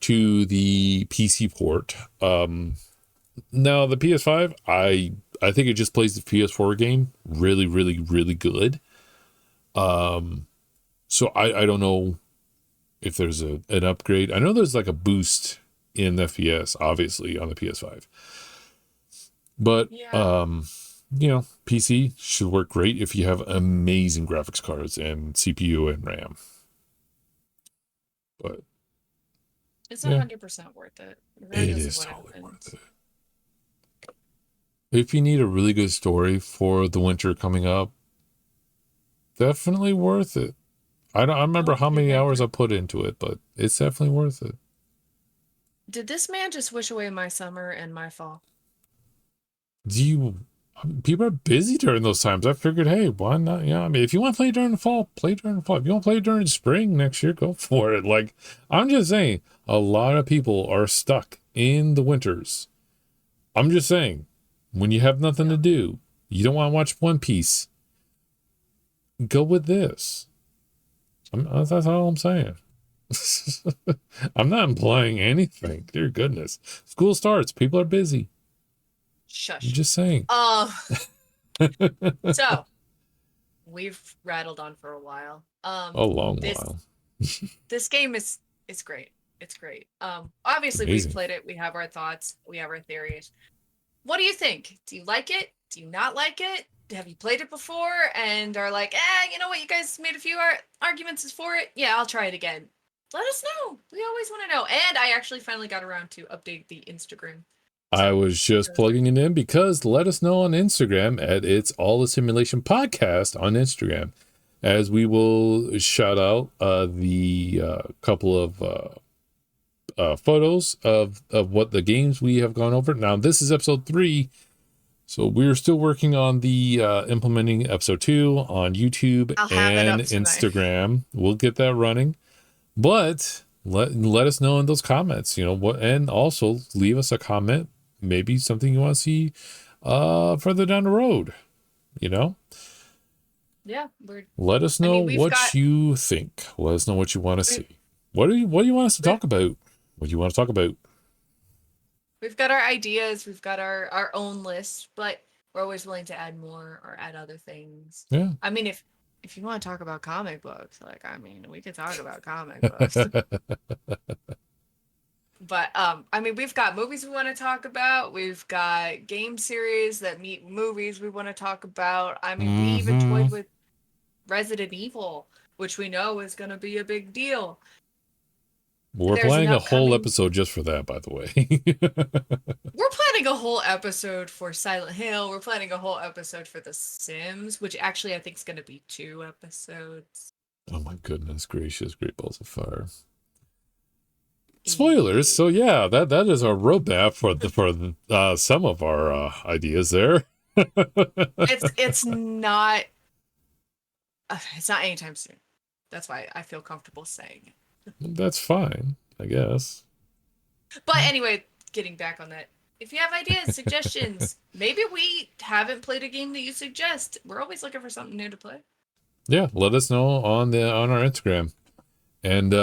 to the PC port. Now, the PS5, I think it just plays the PS4 game really, really, really good. So I don't know if there's an upgrade. I know there's like a boost in FPS, obviously, on the PS5. But, PC should work great if you have amazing graphics cards and CPU and RAM. But it's 100% worth it. It is totally worth it. If you need a really good story for the winter coming up, definitely worth it. I remember how many hours I put into it, but it's definitely worth it. Did this man just wish away my summer and my fall? People are busy during those times. I figured, hey, why not? Yeah, I mean, if you want to play during the fall, play during the fall. If you want to play during spring next year, go for it. Like, I'm just saying, a lot of people are stuck in the winters. I'm just saying, when you have nothing to do, you don't want to watch One Piece, go with this. That's all I'm saying. I'm not implying anything. Dear goodness. School starts. People are busy. Shush. I'm just saying. So, we've rattled on for a while. A long while. This game is great. It's great. Obviously we've Amazing. played it. We have our thoughts. We have our theories. What do you think? Do you like it? Do you not like it? Have you played it before and are like, you know what? You guys made a few arguments for it. Yeah, I'll try it again. Let us know. We always want to know. And I actually finally got around to update the Instagram. I was just plugging it in because let us know on Instagram at It's All a Simulation Podcast on Instagram, as we will shout out the couple of photos of what the games we have gone over. Now, this is episode 3, so we're still working on the implementing episode 2 on YouTube and Instagram. We'll get that running, but let us know in those comments, you know what, and also leave us a comment, maybe something you want to see further down the road, you know. Yeah, let us know what you think. Let us know what you want to see. What do you want us to talk about? What do you want to talk about? We've got our ideas, we've got our own list, but we're always willing to add more or add other things. Yeah. I mean, if you want to talk about comic books, like, I mean, we could talk about comic books. But I mean, we've got movies we want to talk about. We've got game series that meet movies we want to talk about. I mean, we even toyed with Resident Evil, which we know is going to be a big deal. We're planning a whole episode just for that, by the way. We're planning a whole episode for Silent Hill. We're planning a whole episode for The Sims, which actually I think is going to be 2 episodes. Oh my goodness gracious, Great Balls of Fire. Spoilers. So yeah, that is our roadmap for some of our ideas there. It's not anytime soon. That's why I feel comfortable saying it. That's fine, I guess. But anyway, getting back on that, if you have ideas, suggestions, maybe we haven't played a game that you suggest. We're always looking for something new to play. Yeah, let us know on our Instagram. And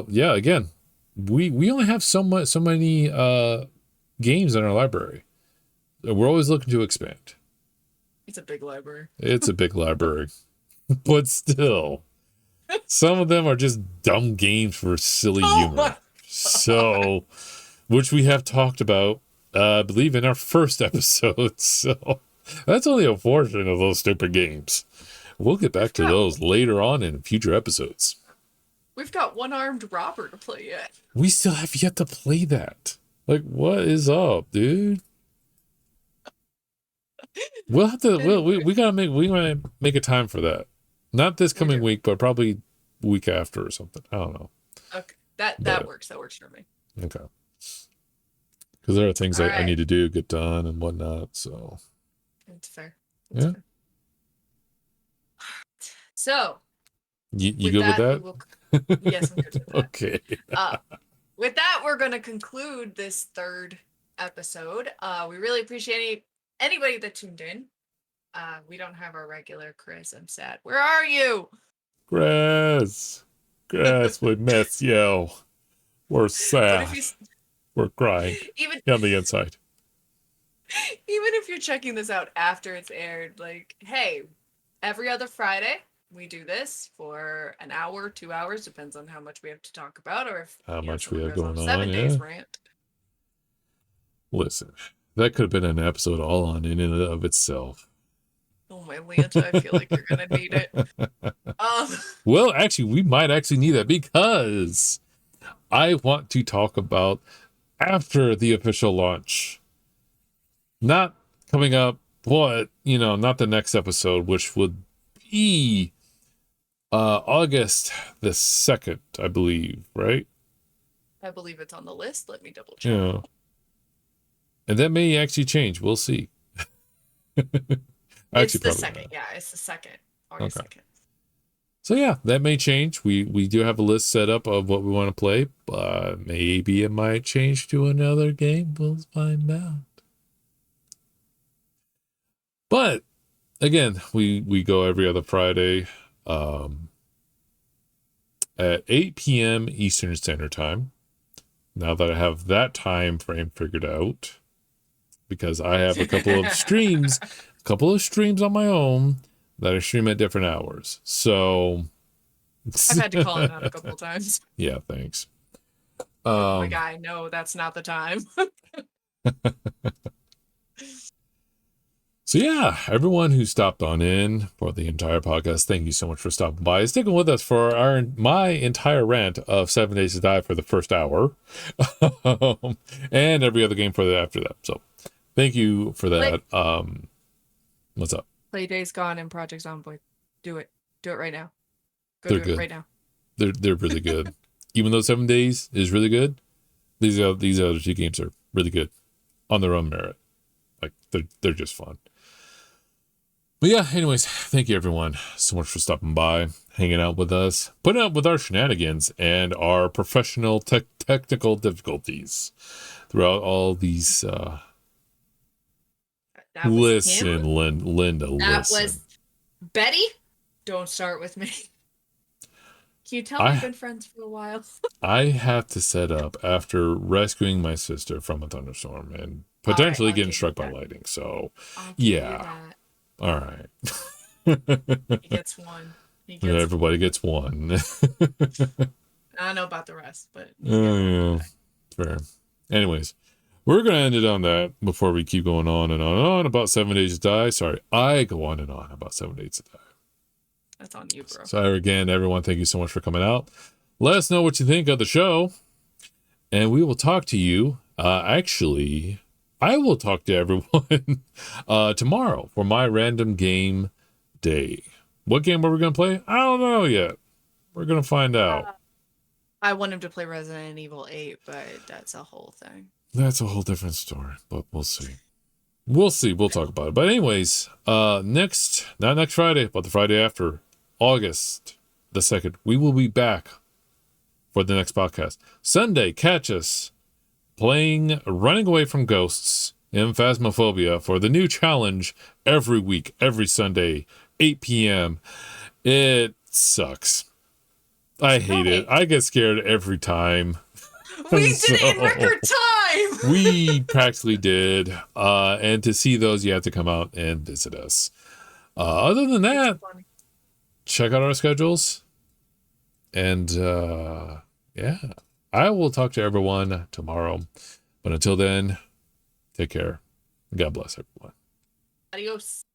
yeah, again, we only have so many games in our library. We're always looking to expand. It's a big library. It's a big library. But still, some of them are just dumb games for silly humor. So, which we have talked about, I believe, in our first episode. So, that's only a portion of those stupid games. We'll get back to those later on in future episodes. We've got One-Armed Robber to play yet. We still have yet to play that. Like, what is up, dude? We'll have to. We gotta make a time for that. Not this coming week, but probably week after or something. I don't know. Okay, that works. That works for me. Okay. Because there are things I need to do, get done, and whatnot. So. It's fair. That's fair. So. You good with that? Yes, I'm good with that. Okay. With that, we're going to conclude this 3rd episode. We really appreciate anybody that tuned in. We don't have our regular Chris. I'm sad. Where are you? Chris, we miss you. We're sad. We're crying on the inside. Even if you're checking this out after it's aired, like, hey, every other Friday, we do this for an hour, 2 hours, depends on how much we have to talk about, or if how much we have going on. 7 days rant. Listen, that could have been an episode all on in and of itself. Oh my Lanta, I feel like you're gonna need it. Well, actually, we might actually need that because I want to talk about after the official launch. Not coming up, but not the next episode, which would be August the 2nd, I believe, right? I believe it's on the list. Let me double check. Yeah. And that may actually change. We'll see. It's the 2nd. Yeah, it's the 2nd. August 2nd. So yeah, that may change. We do have a list set up of what we want to play, but maybe it might change to another game. We'll find out. But again, we go every other Friday at 8 p.m. Eastern Standard Time. Now that I have that time frame figured out, because I have a couple of streams on my own that I stream at different hours. So I've had to call it out a couple of times. Yeah, thanks. Oh my guy, no, that's not the time. So yeah, everyone who stopped on in for the entire podcast, thank you so much for stopping by, sticking with us for my entire rant of 7 Days to Die for the first hour, and every other game for after that. So thank you for that. What's up? Play Days Gone and Project Zomboid. Do it. Do it right now. They're do good. it right now. They're really good. Even though 7 Days is really good, these other two games are really good on their own merit. Like they're just fun. But yeah, anyways, thank you everyone so much for stopping by, hanging out with us, putting up with our shenanigans and our professional technical difficulties throughout all these. Listen, Linda, that listen. was Betty. Don't start with me. Can you tell we've been friends for a while? I have to set up after rescuing my sister from a thunderstorm and potentially getting struck by lightning. So, yeah. All right. He gets one. Everybody gets one. I don't know about the rest, but yeah, fair. Anyways, we're gonna end it on that before we keep going on and on and on about 7 Days to Die. Sorry, I go on and on about 7 Days to Die. That's on you, bro. So again, everyone, thank you so much for coming out. Let us know what you think of the show, and we will talk to you. Actually, I will talk to everyone tomorrow for my random game day. What game are we going to play? I don't know yet. We're going to find out. I want him to play Resident Evil 8, but that's a whole thing. That's a whole different story, but we'll see. We'll see. We'll talk about it. But anyways, not next Friday, but the Friday after, August the 2nd, we will be back for the next podcast. Sunday, catch us playing Running Away from Ghosts in Phasmophobia for the new challenge every week, every Sunday, 8 p.m. It sucks. I hate it. I get scared every time. We did it in record time. We practically did. And to see those, you have to come out and visit us. Other than that, check out our schedules. And yeah, I will talk to everyone tomorrow. But until then, take care. God bless everyone. Adios.